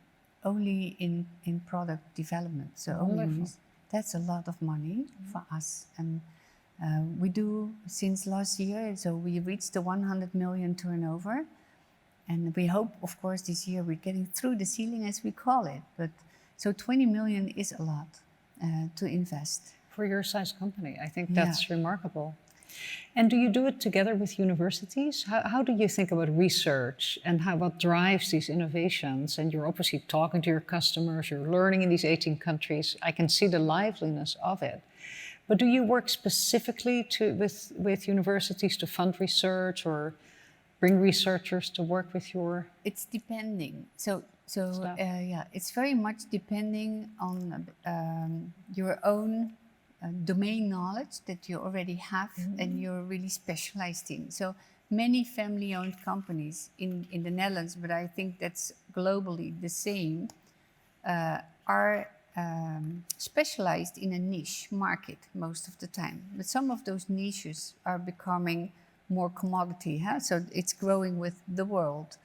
only in product development. So only that's a lot of money for us. And we do since last year, so we reached the 100 million turnover. And we hope, of course, this year we're getting through the ceiling, as we call it. But so 20 million is a lot to invest. For your size company, I think that's remarkable. And do you do it together with universities? How do you think about research and what drives these innovations? And you're obviously talking to your customers, you're learning in these 18 countries. I can see the liveliness of it. But do you work specifically with universities to fund research or bring researchers to work with your? It's depending. It's very much depending on your own domain knowledge that you already have and you're really specialized in. So many family-owned companies in the Netherlands, but I think that's globally the same, are specialized in a niche market most of the time. But some of those niches are becoming more commodity, so it's growing with the world.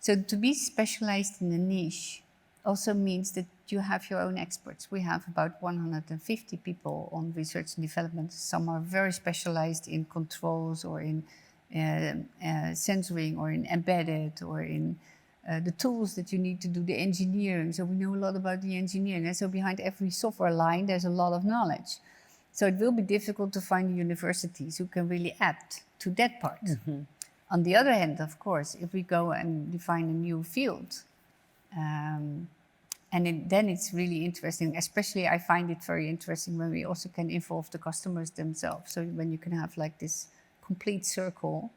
So to be specialized in a niche also means that you have your own experts. We have about 150 people on research and development. Some are very specialized in controls or in sensoring or in embedded or in the tools that you need to do the engineering. So we know a lot about the engineering. And so behind every software line, there's a lot of knowledge. So it will be difficult to find universities who can really add to that part. On the other hand, of course, if we go and define a new field, then it's really interesting. Especially I find it very interesting when we also can involve the customers themselves. So when you can have like this complete circle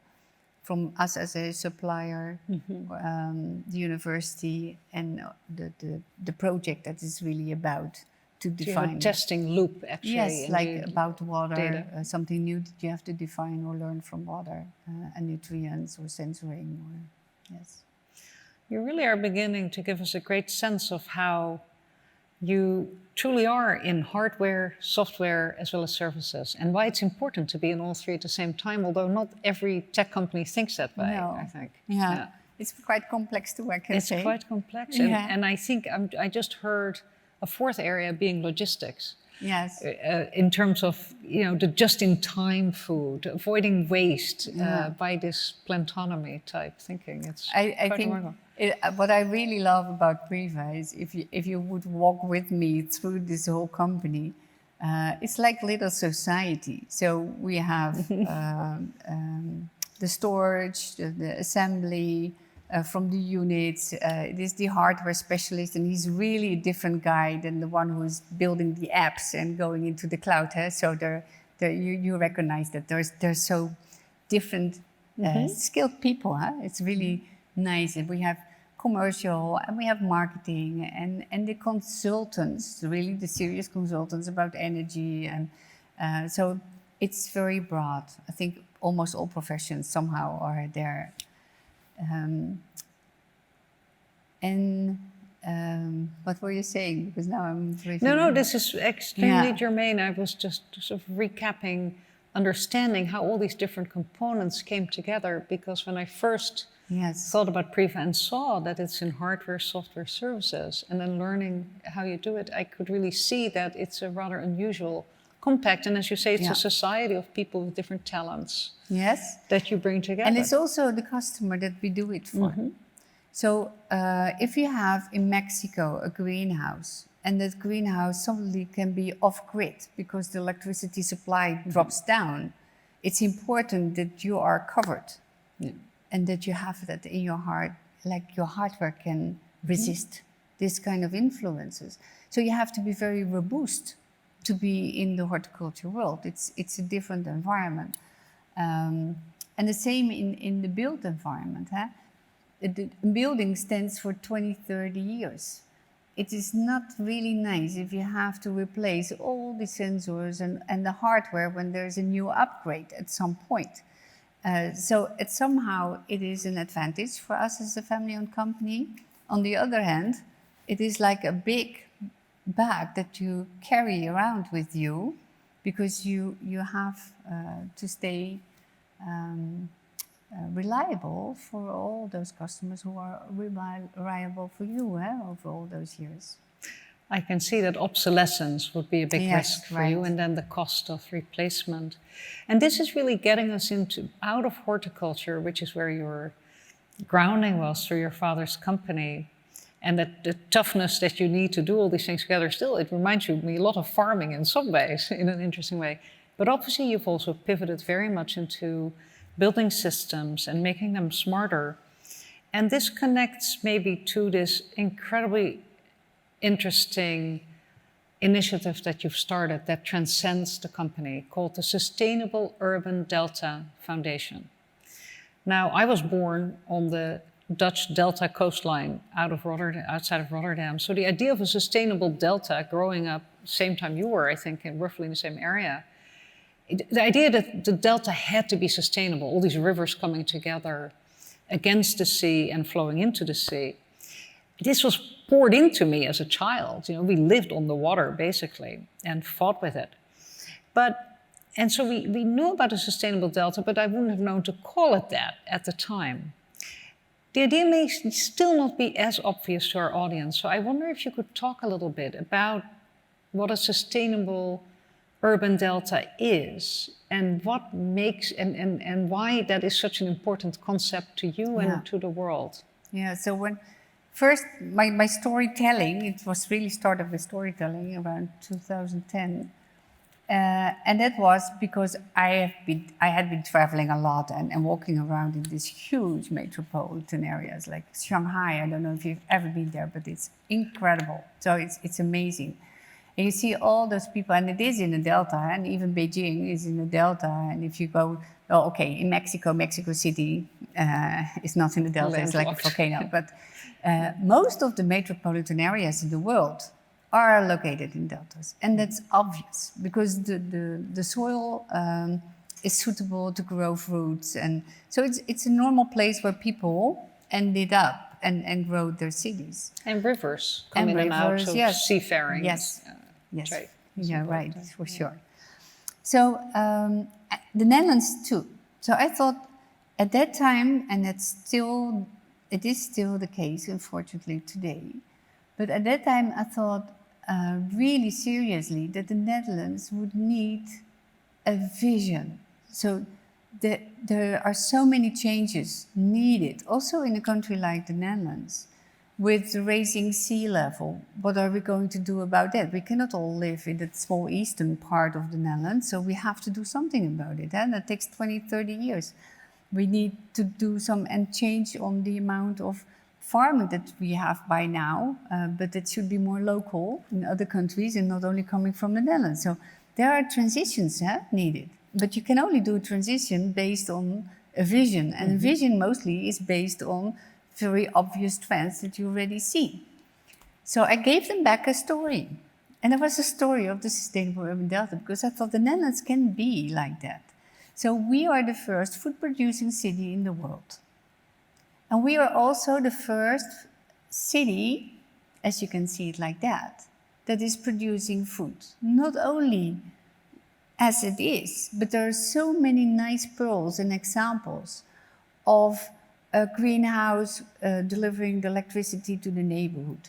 from us as a supplier, the university, and the project that is really about to define. You have a testing loop, actually. Yes, like about water, something new that you have to define or learn from water, and nutrients or sensoring. Yes. You really are beginning to give us a great sense of how you truly are in hardware, software, as well as services, and why it's important to be in all three at the same time, although not every tech company thinks that way, I think. Yeah. It's quite complex too, I can say. It's quite complex. And I think I just heard a fourth area being logistics. Yes. In terms of, the just-in-time food, avoiding waste by this plantonomy type thinking. It's I think what I really love about Priva is if you would walk with me through this whole company, it's like little society. So we have the storage, the assembly, from the units. It is the hardware specialist, and he's really a different guy than the one who is building the apps and going into the cloud. So you recognize that they're so different skilled people. It's really nice. And we have commercial, and we have marketing, and the consultants, really the serious consultants about energy. And so it's very broad. I think almost all professions somehow are there. What were you saying? Because now I'm No, this is extremely germane. I was just sort of recapping, understanding how all these different components came together, because when I first thought about Priva and saw that it's in hardware, software, services, and then learning how you do it, I could really see that it's a rather unusual compact, and as you say, it's a society of people with different talents. Yes. That you bring together. And it's also the customer that we do it for. So if you have in Mexico a greenhouse, and that greenhouse suddenly can be off-grid because the electricity supply drops down, it's important that you are covered and that you have that in your heart, like your hardware can resist this kind of influences. So you have to be very robust to be in the horticulture world. It's a different environment. And the same in the built environment. Huh? The building stands for 20, 30 years. It is not really nice if you have to replace all the sensors and the hardware when there's a new upgrade at some point. So somehow it is an advantage for us as a family-owned company. On the other hand, it is like a big bag that you carry around with you because you have to stay reliable for all those customers who are reliable for you over all those years. I can see that obsolescence would be a big risk for you, and then the cost of replacement. And this is really getting us out of horticulture, which is where your grounding was through your father's company, and that the toughness that you need to do all these things together. Still, it reminds me a lot of farming in some ways, in an interesting way. But obviously, you've also pivoted very much into building systems and making them smarter. And this connects maybe to this incredibly interesting initiative that you've started that transcends the company, called the Sustainable Urban Delta Foundation. Now, I was born on the Dutch Delta coastline outside of Rotterdam. So the idea of a sustainable delta, growing up same time you were, I think, roughly in the same area, the idea that the delta had to be sustainable, all these rivers coming together against the sea and flowing into the sea, this was poured into me as a child. You know, we lived on the water, basically, and fought with it. And so we knew about a sustainable delta, but I wouldn't have known to call it that at the time. The idea may still not be as obvious to our audience, so I wonder if you could talk a little bit about what a sustainable urban delta is and what makes and why that is such an important concept to you and to the world. Yeah, so when first my storytelling, it was really started with storytelling around 2010. And that was because I had been traveling a lot and walking around in these huge metropolitan areas like Shanghai. I don't know if you've ever been there, but it's incredible. So it's amazing. And you see all those people, and it is in the Delta, and even Beijing is in the Delta. And if you go, well, okay, in Mexico City is not in the Delta, it's like a volcano. But most of the metropolitan areas in the world are located in deltas, and that's obvious because the soil is suitable to grow fruits, and so it's a normal place where people ended up and grow their cities. And rivers come in and out, so seafaring. Yes, trade. Yeah, right, for sure. So the Netherlands too. So I thought at that time, and it is still the case, unfortunately, today. But at that time, I thought really seriously that the Netherlands would need a vision. So there are so many changes needed, also in a country like the Netherlands, with the rising sea level. What are we going to do about that? We cannot all live in the small eastern part of the Netherlands, so we have to do something about it. And that takes 20, 30 years. We need to do some and change on the amount of farming that we have by now, but it should be more local in other countries and not only coming from the Netherlands. So there are transitions needed, but you can only do a transition based on a vision, and a vision mostly is based on very obvious trends that you already see. So I gave them back a story, and it was a story of the Sustainable Urban Delta, because I thought the Netherlands can be like that. So we are the first food-producing city in the world. And we are also the first city, as you can see it like that is producing food. Not only as it is, but there are so many nice pearls and examples of a greenhouse delivering the electricity to the neighborhood,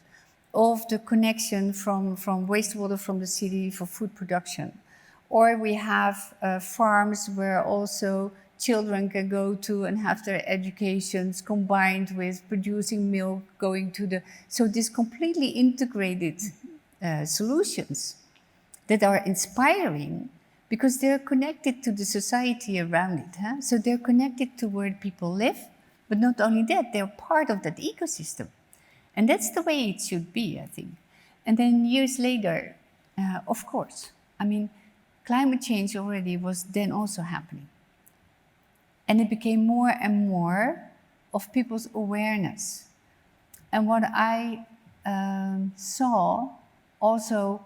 of the connection from wastewater from the city for food production. Or we have farms where also children can go to and have their educations combined with producing milk, going to the... So these completely integrated solutions that are inspiring because they're connected to the society around it. So they're connected to where people live, but not only that, they're part of that ecosystem. And that's the way it should be, I think. And then years later, of course, I mean, climate change already was then also happening. And it became more and more of people's awareness. And what I saw also,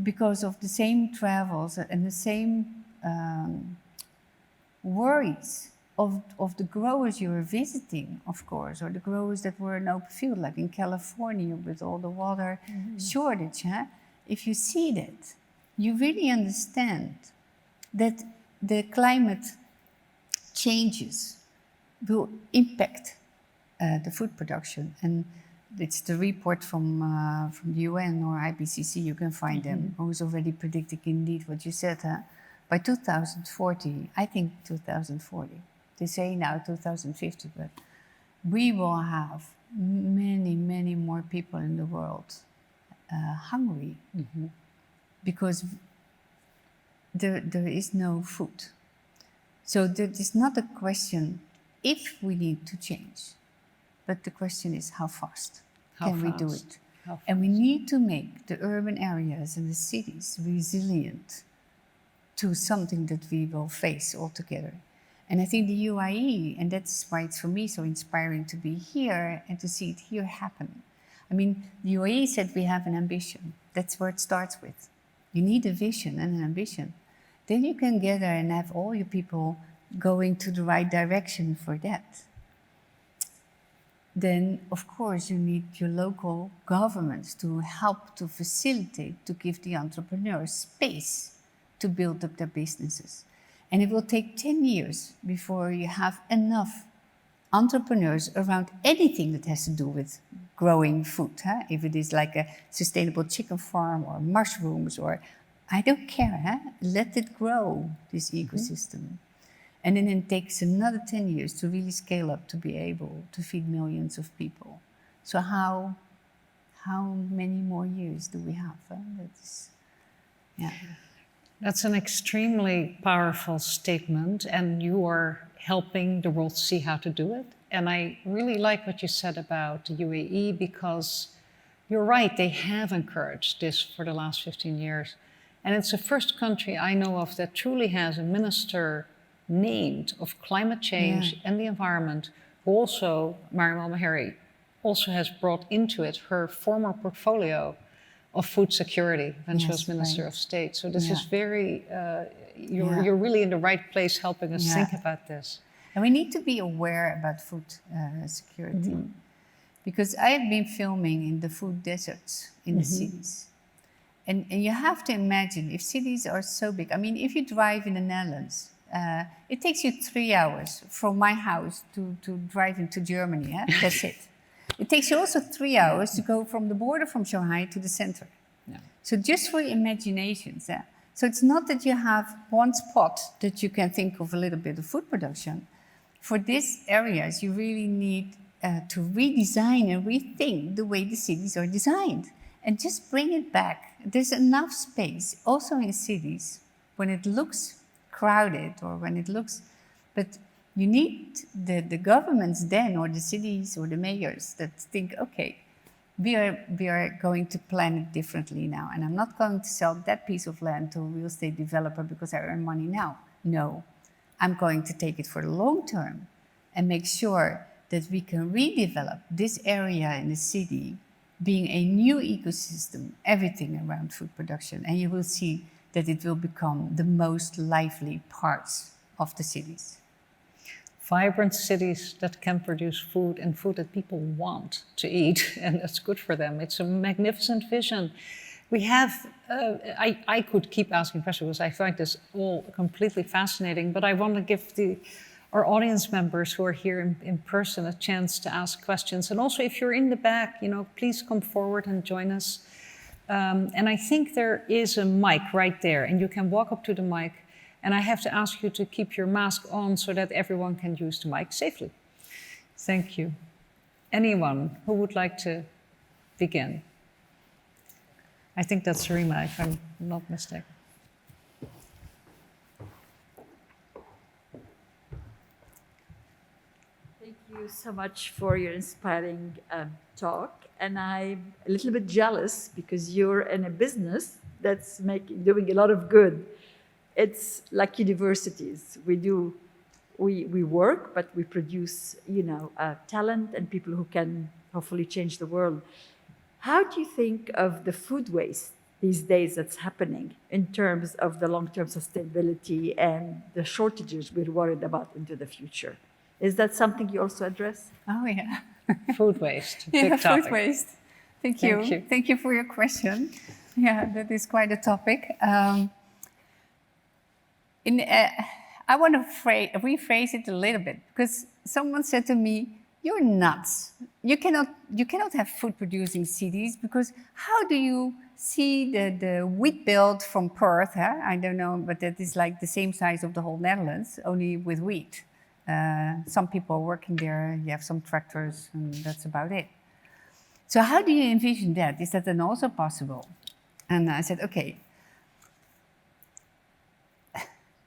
because of the same travels and the same worries of the growers you were visiting, of course, or the growers that were in open field, like in California with all the water shortage. Huh? If you see that, you really understand that the climate changes will impact the food production. And it's the report from the UN or IPCC, you can find them, who's already predicting indeed what you said. By 2040, I think 2040, they say now 2050, but we will have many, many more people in the world hungry because there is no food. So it is not a question if we need to change, but the question is how fast can we do it? And we need to make the urban areas and the cities resilient to something that we will face altogether. And I think the UAE, and that's why it's for me so inspiring to be here and to see it here happen. I mean, the UAE said we have an ambition. That's where it starts with. You need a vision and an ambition. Then you can gather and have all your people going to the right direction for that. Then, of course, you need your local governments to help to facilitate, to give the entrepreneurs space to build up their businesses. And it will take 10 years before you have enough entrepreneurs around anything that has to do with growing food. Huh? If it is like a sustainable chicken farm or mushrooms, or I don't care, huh? Let it grow, this ecosystem. And then it takes another 10 years to really scale up to be able to feed millions of people. So how many more years do we have? That's an extremely powerful statement, and you are helping the world see how to do it. And I really like what you said about the UAE, because you're right, they have encouraged this for the last 15 years. And it's the first country I know of that truly has a minister named of climate change and the environment, who also, Mariam El-Mehri, also has brought into it her former portfolio of food security when she was Minister of State. So this is very, you're really in the right place helping us think about this. And we need to be aware about food security. Because I have been filming in the food deserts in the cities. And you have to imagine, if cities are so big, I mean, if you drive in the Netherlands, it takes you 3 hours from my house to drive into Germany. That's it. It takes you also 3 hours to go from the border from Shanghai to the center. So just for your imaginations. So it's not that you have one spot that you can think of a little bit of food production. For these areas, you really need to redesign and rethink the way the cities are designed. And just bring it back. There's enough space, also in cities, when it looks crowded or when it looks, but you need the governments then, or the cities or the mayors that think, okay, we are going to plan it differently now. And I'm not going to sell that piece of land to a real estate developer because I earn money now. No, I'm going to take it for the long term and make sure that we can redevelop this area in the city being a new ecosystem, everything around food production. And you will see that it will become the most lively parts of the cities. Vibrant cities that can produce food, and food that people want to eat, and that's good for them. It's a magnificent vision. We have, I could keep asking questions because I find this all completely fascinating, but I want to give our audience members who are here in person a chance to ask questions. And also, if you're in the back, please come forward and join us. And I think there is a mic right there, and you can walk up to the mic. And I have to ask you to keep your mask on so that everyone can use the mic safely. Thank you. Anyone who would like to begin? I think that's Rima, if I'm not mistaken. Thank you so much for your inspiring talk. And I'm a little bit jealous because you're in a business that's doing a lot of good. It's like universities. We work, but we produce, talent and people who can hopefully change the world. How do you think of the food waste these days that's happening in terms of the long-term sustainability and the shortages we're worried about into the future? Is that something you also address? Oh, yeah. Food waste, Yeah, big topic. food waste. Thank Thank you. you. Thank you for your question. Yeah, that is quite a topic. I want to rephrase it a little bit because someone said to me, "You're nuts. You cannot have food-producing cities because how do you see the wheat belt from Perth? Huh? I don't know, but that is like the same size of the whole Netherlands, only with wheat. Some people are working there. You have some tractors, and that's about it. So how do you envision that? Is that then also possible?" And I said, "Okay.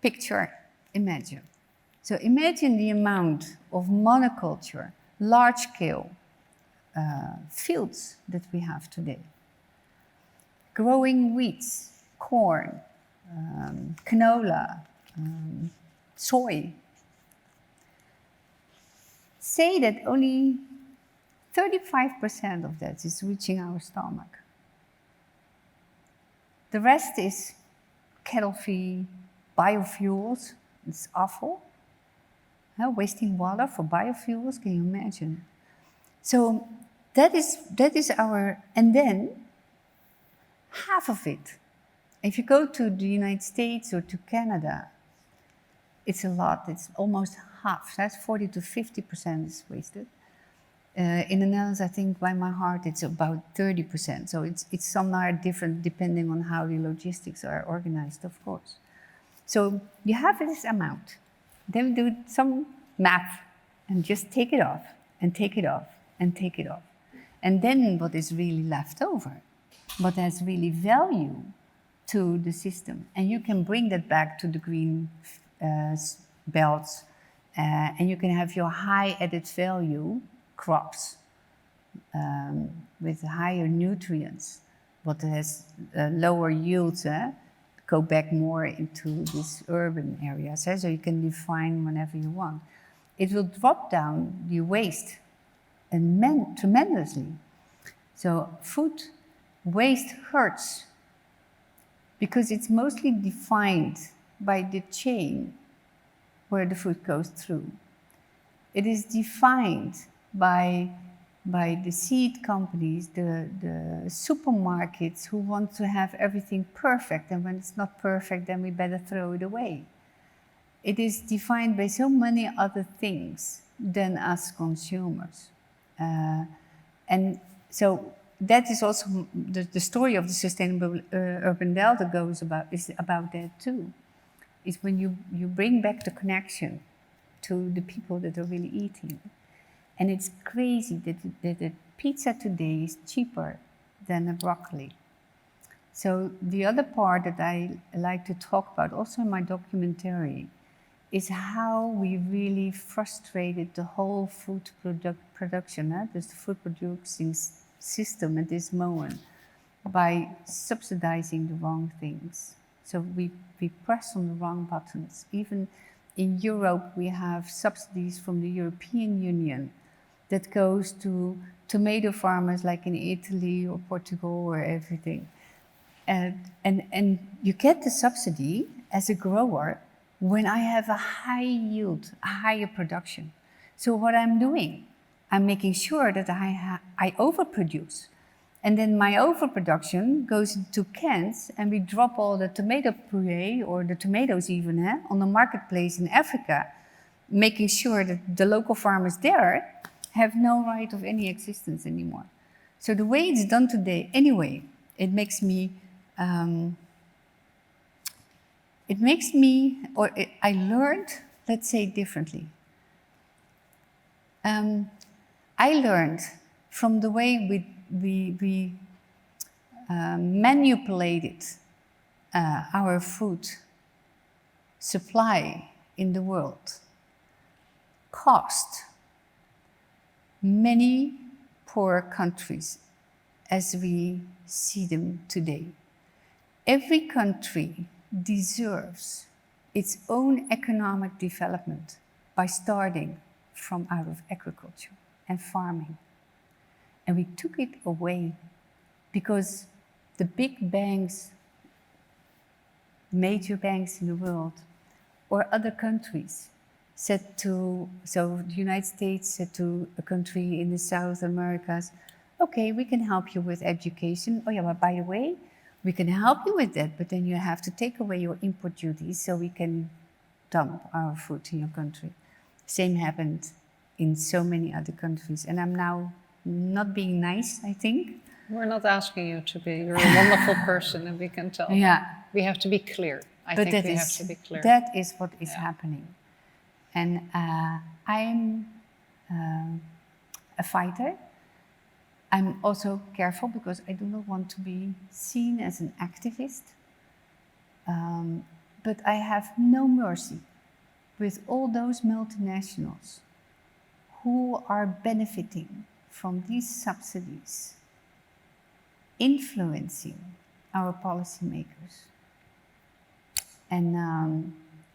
Picture, imagine. So imagine the amount of monoculture, large-scale fields that we have today. Growing wheats, corn, canola, soy. Say that only 35% of that is reaching our stomach. The rest is cattle feed, biofuels. It's awful. Wasting water for biofuels, can you imagine? So that is our, and then half of it. If you go to the United States or to Canada, it's a lot. It's almost half. That's 40 to 50% is wasted. In the Netherlands, I think by my heart, it's about 30%. So it's somewhere different depending on how the logistics are organized, of course. So you have this amount. Then do some math and just take it off and take it off and take it off. And then what is really left over, what has really value to the system. And you can bring that back to the green belts and you can have your high added value crops with higher nutrients, what has lower yields, go back more into these urban areas, so you can define whenever you want. It will drop down the waste tremendously. So food waste hurts because it's mostly defined by the chain where the food goes through. It is defined by the seed companies, the supermarkets who want to have everything perfect, and when it's not perfect, then we better throw it away. It is defined by so many other things than us consumers. And so that is also the story of the Sustainable Urban Delta is about that too. It's when you bring back the connection to the people that are really eating. And it's crazy that a pizza today is cheaper than a broccoli. So the other part that I like to talk about, also in my documentary, is how we really frustrated the whole food production, the food producing system at this moment, by subsidizing the wrong things. So we press on the wrong buttons. Even in Europe, we have subsidies from the European Union that goes to tomato farmers like in Italy or Portugal or everything. And you get the subsidy as a grower when I have a high yield, a higher production. So what I'm doing, I'm making sure that I overproduce. And then my overproduction goes into cans and we drop all the tomato puree or the tomatoes even on the marketplace in Africa, making sure that the local farmers there have no right of any existence anymore. So the way it's done today, anyway, it makes me, I learned, let's say differently. I learned from the way we manipulated our food supply in the world cost many poor countries as we see them today. every country deserves its own economic development by starting from out of agriculture and farming. And we took it away because the big banks, major banks in the world, or other countries said to, so the United States said to a country in the South Americas, okay, we can help you with education. Oh yeah, but by the way, we can help you with that, but then you have to take away your import duties so we can dump our food in your country. Same happened in so many other countries. And I'm now not being nice, I think. We're not asking you to be. You're a wonderful person, and we can tell. Yeah. We have to be clear. I But think that we is, have to be clear. that is what is happening. And I'm a fighter. I'm also careful because I do not want to be seen as an activist. But I have no mercy with all those multinationals who are benefiting from these subsidies, influencing our policymakers. And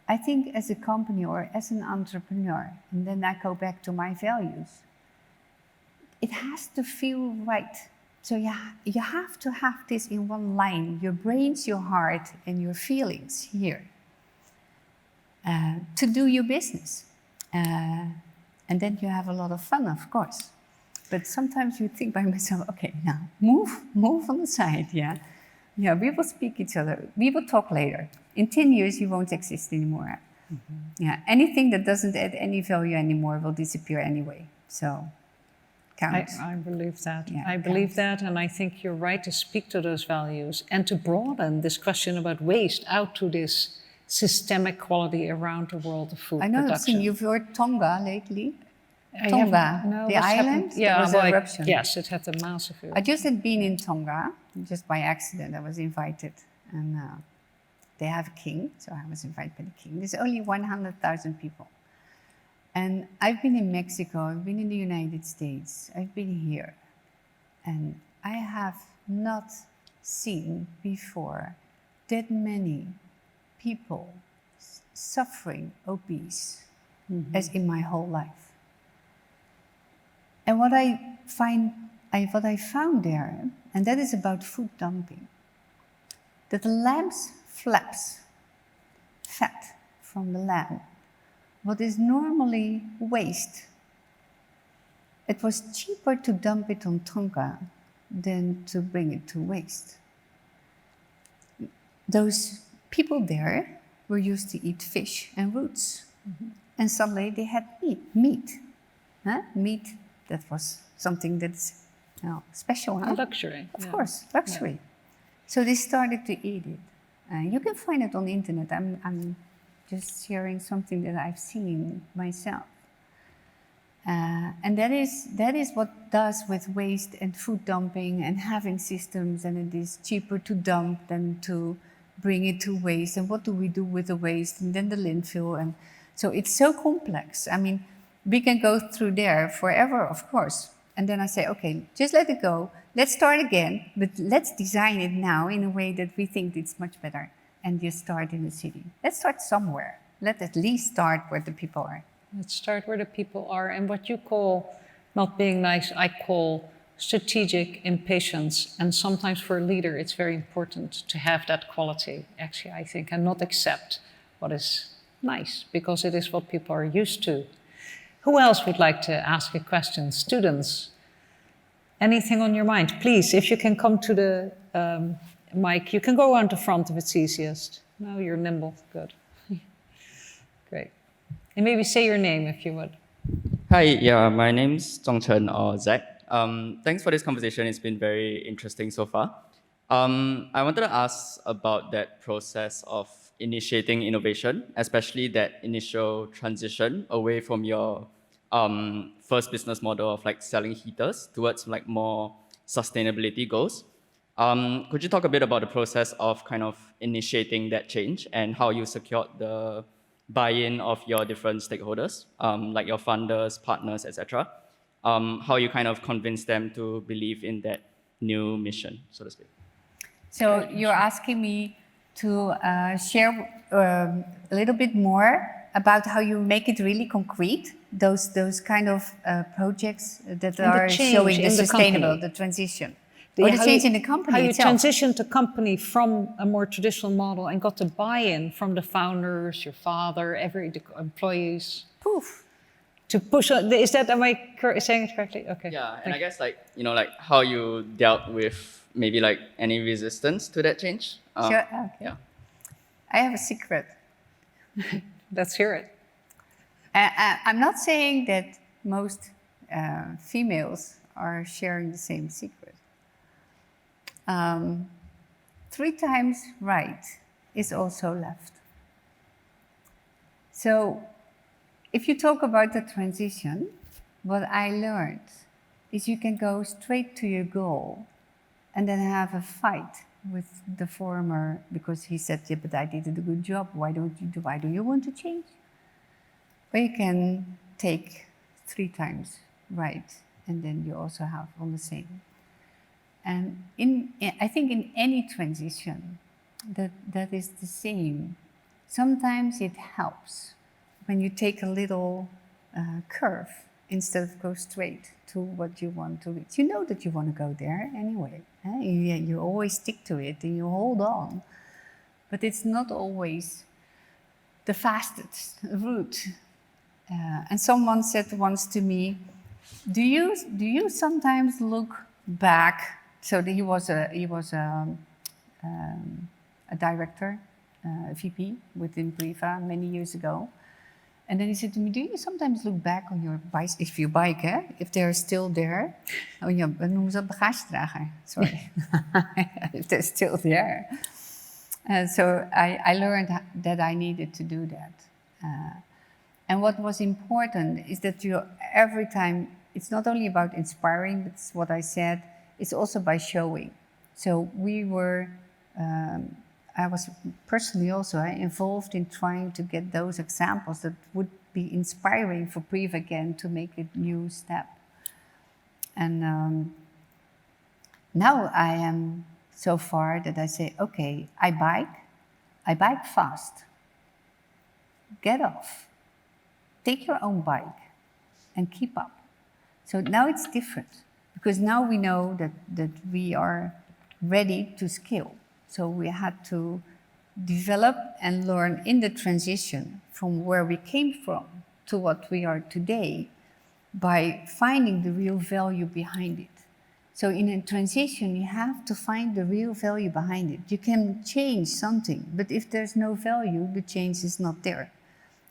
I think as a company or as an entrepreneur, and then I go back to my values, it has to feel right. So you have to have this in one line, your brains, your heart, and your feelings here to do your business. And then you have a lot of fun, of course. But sometimes you think by myself, okay, now move on the side, yeah. Yeah, we will speak each other. We will talk later. In 10 years, you won't exist anymore. Mm-hmm. Yeah, anything that doesn't add any value anymore will disappear anyway. So, counts. I believe that. Yeah, I believe that, and I think you're right to speak to those values and to broaden this question about waste out to this systemic quality around the world of food I know production. you've heard Tonga lately. I Tonga, haven't- no, the what's island, happened? there Yeah, was well, an eruption. yes, it had a massive I eruption. just had been in Tonga, just by accident. I was invited, and they have a king, so I was invited by the king. There's only 100,000 people. And I've been in Mexico, I've been in the United States, I've been here. And I have not seen before that many people suffering obese as in my whole life. And what I found there, and that is about food dumping, that the lamb's flaps, fat from the lamb, what is normally waste, it was cheaper to dump it on Tonga than to bring it to waste. Those people there were used to eat fish and roots. And suddenly they had meat. Meat that was something that's special. A luxury. Of yeah. course, luxury. So they started to eat it. You can find it on the internet. I'm just sharing something that I've seen myself. And that is what does with waste and food dumping and having systems, and it is cheaper to dump than to bring it to waste. And what do we do with the waste? And then the landfill. And so it's so complex. I mean, we can go through there forever, of course. And then I say, okay, just let it go. Let's start again, but let's design it now in a way that we think it's much better. And just start in the city. Let's start somewhere. Let's at least start where the people are. Let's start where the people are. And what you call not being nice, I call strategic impatience. And sometimes for a leader, it's very important to have that quality, actually, I think, and not accept what is nice, because it is what people are used to. Who else would like to ask a question? Students, anything on your mind? Please, if you can come to the mic, you can go around the front if it's easiest. No, you're nimble, good. Great. And maybe say your name if you would. Hi, yeah, my name's Zhongchen or Zach. Thanks for this conversation. It's been very interesting so far. I wanted to ask about that process of initiating innovation, especially that initial transition away from your first business model of like selling heaters towards like more sustainability goals. Could you talk a bit about the process of kind of initiating that change and how you secured the buy-in of your different stakeholders, like your funders, partners, etc. How you kind of convince them to believe in that new mission, so to speak. So you're asking me to share a little bit more about how you make it really concrete, those kind of projects that the are change showing the in the sustainable, company. the transition. The- Or the how change you- in the company How you itself. transitioned the company from a more traditional model and got the buy-in from the founders, your father, the employees Poof. to push on. Is that, am I saying it correctly? Okay. Yeah, and Thank I guess like, you know, like how you dealt with maybe like any resistance to that change. Sure, okay. Yeah. I have a secret. Let's hear it. I'm not saying that most females are sharing the same secret. 3 times right is also left. So if you talk about the transition, what I learned is you can go straight to your goal and then have a fight with the former because he said, yeah, but I did a good job. Why do you want to change? Or you can take 3 times right, and then you also have on the same. And I think in any transition, that is the same. Sometimes it helps when you take a little curve instead of go straight to what you want to reach. You know that you want to go there anyway. You always stick to it and you hold on. But it's not always the fastest route. And someone said once to me, do you sometimes look back? So he was a director, a VP within Priva many years ago. And then he said to me, do you sometimes look back on your bike, if you bike, if they're still there? On your, noemen ze dat, bagagedrager, sorry. If they're still there. So I learned that I needed to do that. And what was important is that you every time, it's not only about inspiring, but it's what I said, it's also by showing. So we were, I was personally also involved in trying to get those examples that would be inspiring for Priva again to make a new step. And now I am so far that I say, okay, I bike fast. Get off. Take your own bike and keep up. So now it's different because now we know that we are ready to scale. So we had to develop and learn in the transition from where we came from to what we are today by finding the real value behind it. So in a transition, you have to find the real value behind it. You can change something, but if there's no value, the change is not there.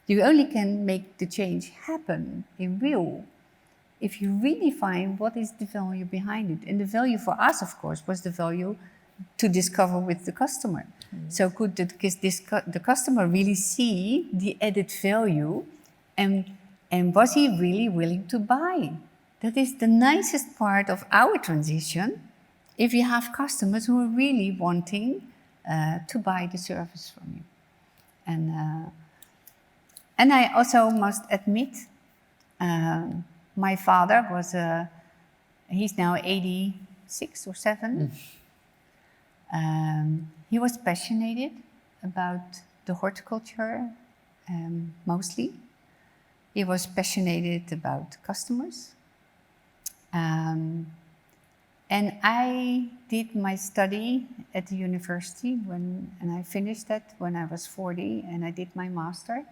You only can make the change happen in real if you really find what is the value behind it. And the value for us, of course, was the value to discover with the customer. So could the customer really see the added value and was he really willing to buy? That is the nicest part of our transition, if you have customers who are really wanting to buy the service from you. And I also must admit, my father was he's now 86 or 7. He was passionate about the horticulture, mostly. He was passionate about customers. And I did my study at the university and I finished that when I was 40 and I did my master.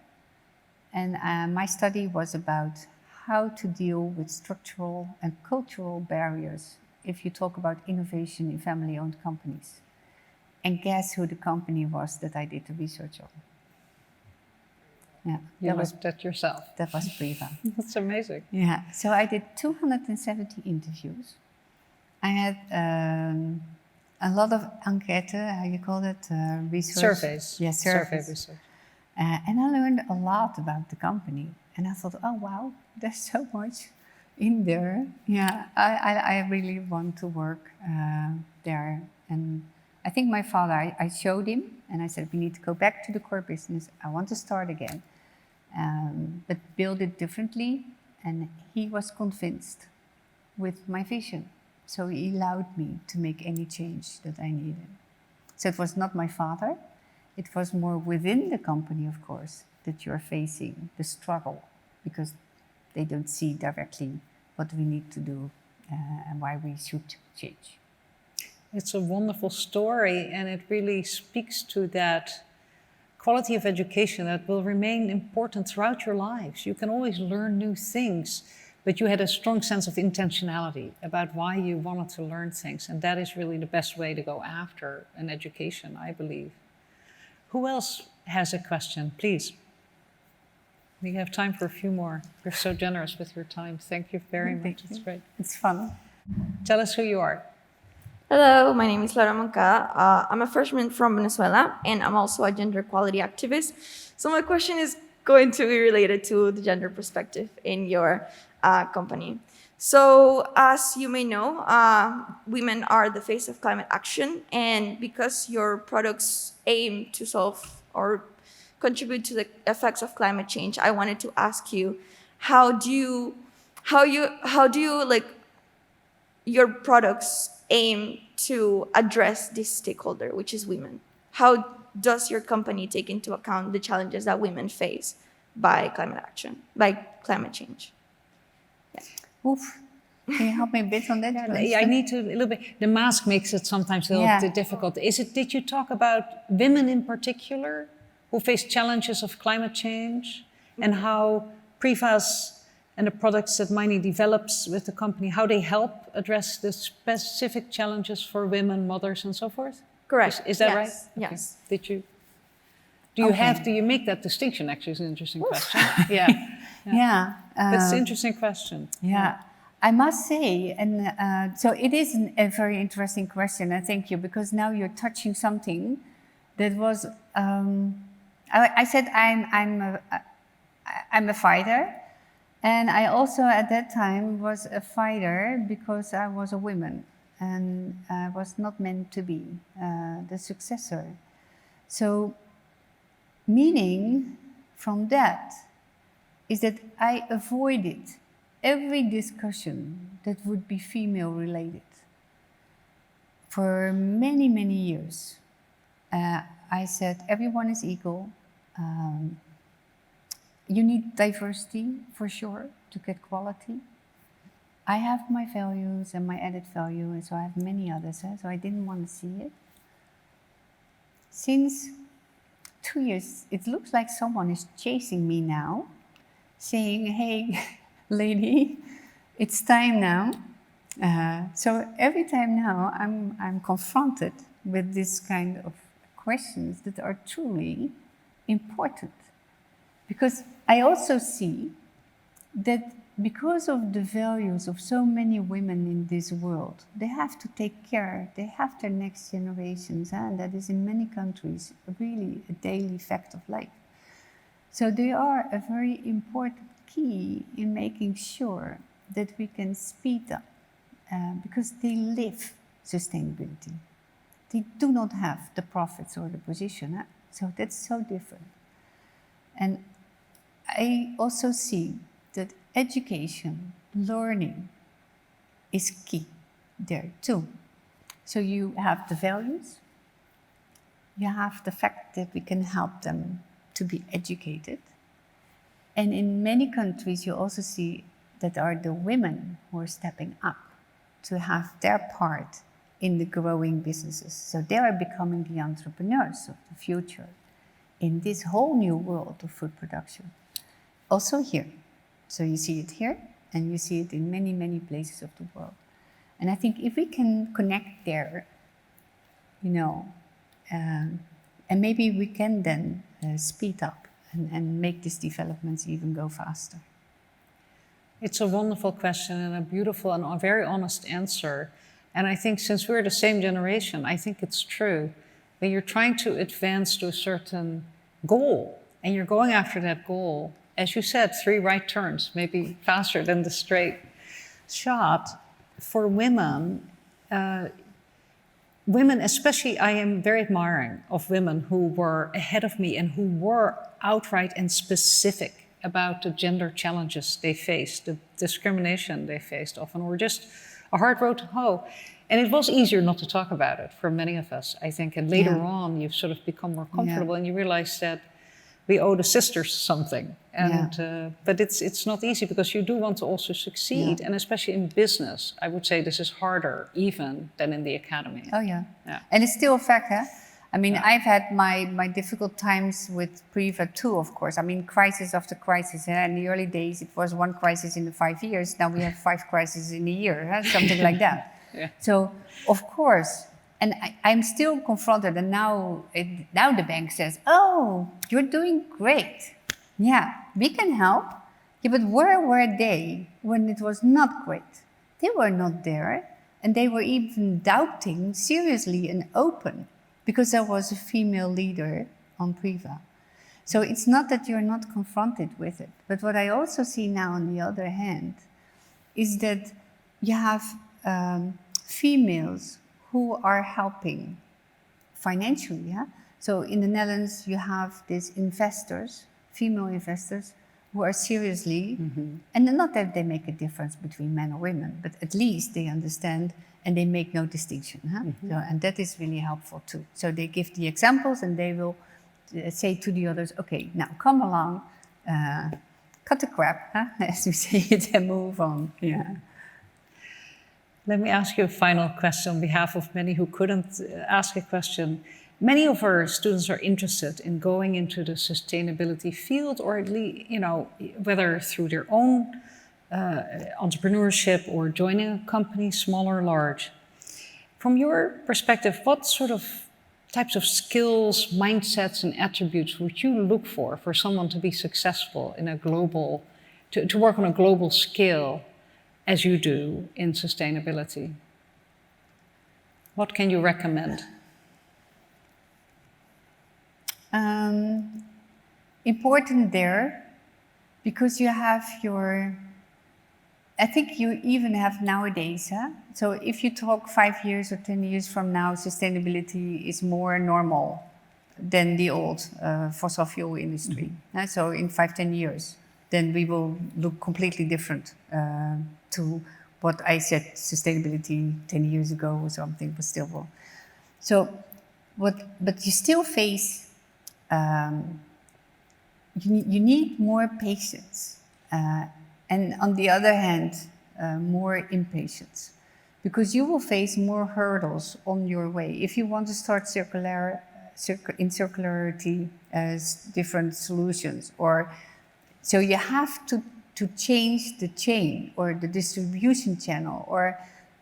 And my study was about how to deal with structural and cultural barriers if you talk about innovation in family-owned companies. And guess who the company was that I did the research on? Yeah, You looked at yourself. that was Priva. That's amazing. Yeah, so I did 270 interviews. I had a lot of enquête, how you call it, research. Surveys. Yes, Survey surveys. research. And I learned a lot about the company. And I thought, oh, wow, there's so much in there. Yeah, I really want to work there. And I think my father, I showed him and I said, we need to go back to the core business. I want to start again, but build it differently. And he was convinced with my vision. So he allowed me to make any change that I needed. So it was not my father. It was more within the company, of course, that you're facing the struggle because they don't see directly what we need to do and why we should change. It's a wonderful story, and it really speaks to that quality of education that will remain important throughout your lives. You can always learn new things, but you had a strong sense of intentionality about why you wanted to learn things, and that is really the best way to go after an education, I believe. Who else has a question? Please. We have time for a few more. You're so generous with your time. Thank you very much. It's great. It's fun. Tell us who you are. Hello, my name is Laura Moncada. I'm a freshman from Venezuela, and I'm also a gender equality activist. So my question is going to be related to the gender perspective in your company. So as you may know, women are the face of climate action, and because your products aim to solve or contribute to the effects of climate change, I wanted to ask you, how do you like your products aim to address this stakeholder, which is women? How does your company take into account the challenges that women face by climate change? Oof. Can you help me a bit on that? I need to a little bit. The mask makes it sometimes a little bit difficult. Did you talk about women in particular who face challenges of climate change, and how Prefas and the products that Meini develops with the company, how they help address the specific challenges for women, mothers, and so forth? Correct. Is that Yes. right? Yes. Did you? Do you make that distinction? Actually, it's an interesting question. Yeah. That's an interesting question. Yeah, I must say, and so it is a very interesting question, and thank you, because now you're touching something that was, I said I'm a fighter, and I also at that time was a fighter because I was a woman, and I was not meant to be the successor. So, meaning from that is that I avoided every discussion that would be female related. For many, many years, I said everyone is equal. You need diversity for sure to get quality. I have my values and my added value, and so I have many others, so I didn't want to see it. Since 2 years, it looks like someone is chasing me now, saying, hey, lady, it's time now. So every time now I'm confronted with this kind of questions that are truly important. Because I also see that because of the values of so many women in this world, they have to take care, they have their next generations, and that is in many countries really a daily fact of life. So they are a very important key in making sure that we can speed up because they live sustainability. They do not have the profits or the position, so that's so different. And I also see that education, learning is key there too. So you have the values, you have the fact that we can help them to be educated. And in many countries, you also see that are the women who are stepping up to have their part in the growing businesses. So they are becoming the entrepreneurs of the future in this whole new world of food production. Also here. So you see it here, and you see it in many, many places of the world. And I think if we can connect there, and maybe we can then speed up and make these developments even go faster. It's a wonderful question and a beautiful and a very honest answer. And I think since we're the same generation, I think it's true. When you're trying to advance to a certain goal and you're going after that goal, as you said, 3 right turns, maybe faster than the straight shot. For women, especially, I am very admiring of women who were ahead of me and who were outright and specific about the gender challenges they faced, the discrimination they faced often, or just a hard road to hoe. And it was easier not to talk about it for many of us, I think. And later Yeah. on, you've sort of become more comfortable and you realize that we owe the sisters something. And but it's not easy because you do want to also succeed. Yeah. And especially in business, I would say this is harder even than in the academy. Oh yeah. Yeah. And it's still a fact, huh? I mean, I've had my difficult times with Priva too, of course. I mean, crisis after crisis. In the early days, it was one crisis in the 5 years. Now we have 5 crises in a year, huh? Something like that. Yeah. So, of course, and I'm still confronted. And now the bank says, "Oh, you're doing great. Yeah, we can help." Yeah, but where were they when it was not great? They were not there, and they were even doubting seriously and open because there was a female leader on Priva. So it's not that you're not confronted with it. But what I also see now, on the other hand, is that you have females who are helping financially. Yeah? So in the Netherlands, you have these investors, female investors, who are seriously, and not that they make a difference between men or women, but at least they understand and they make no distinction. Huh? So, and that is really helpful too. So they give the examples and they will say to the others, okay, now come along, cut the crap, huh? As we say it, and move on. Yeah. Let me ask you a final question on behalf of many who couldn't ask a question. Many of our students are interested in going into the sustainability field, or at least, whether through their own entrepreneurship or joining a company, small or large. From your perspective, what sort of types of skills, mindsets, and attributes would you look for someone to be successful in a global, to work on a global scale as you do in sustainability? What can you recommend? Important there, because you have I think you even have nowadays, huh? So if you talk 5 years or 10 years from now, sustainability is more normal than the old fossil fuel industry. So in 5-10 years, then we will look completely different to what I said sustainability 10 years ago or something, but still. So, but you still face, you need more patience. And on the other hand, more impatience, because you will face more hurdles on your way. If you want to start in circularity as different solutions, so you have to change the chain or the distribution channel or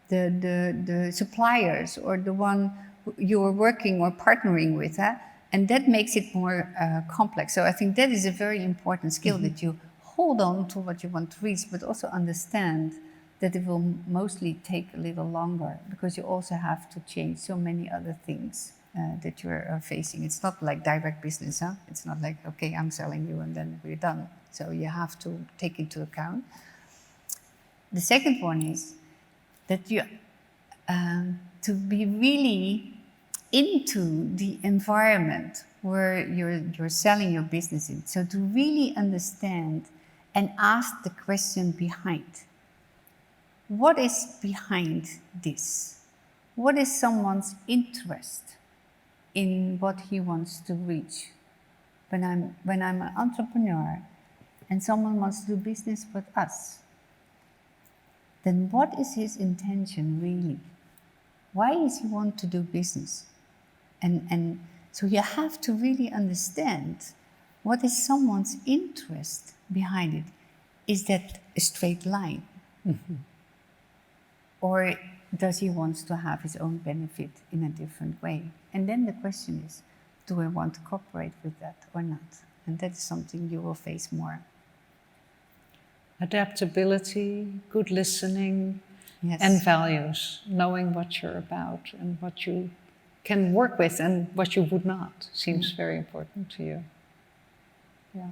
the suppliers or the one you are working or partnering with, huh? And that makes it more complex. So I think that is a very important skill, that you hold on to what you want to reach, but also understand that it will mostly take a little longer, because you also have to change so many other things that you're facing. It's not like direct business, huh? It's not like, okay, I'm selling you and then we're done. So you have to take into account. The second one is that you to be really into the environment where you're selling your business in. So to really understand and ask the question behind. What is behind this? What is someone's interest in what he wants to reach? When I'm an entrepreneur and someone wants to do business with us, then what is his intention really? Why does he want to do business? And so you have to really understand what is someone's interest behind it. Is that a straight line? Or does he want to have his own benefit in a different way? And then the question is, do I want to cooperate with that or not? And that is something you will face more. Adaptability, good listening, Yes. and values, knowing what you're about and what you can work with and what you would not, seems very important to you. Yeah.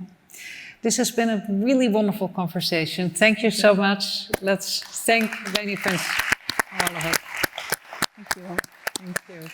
This has been a really wonderful conversation. Thank you so much. Let's thank Leni Prince, all of us. Thank you. Thank you.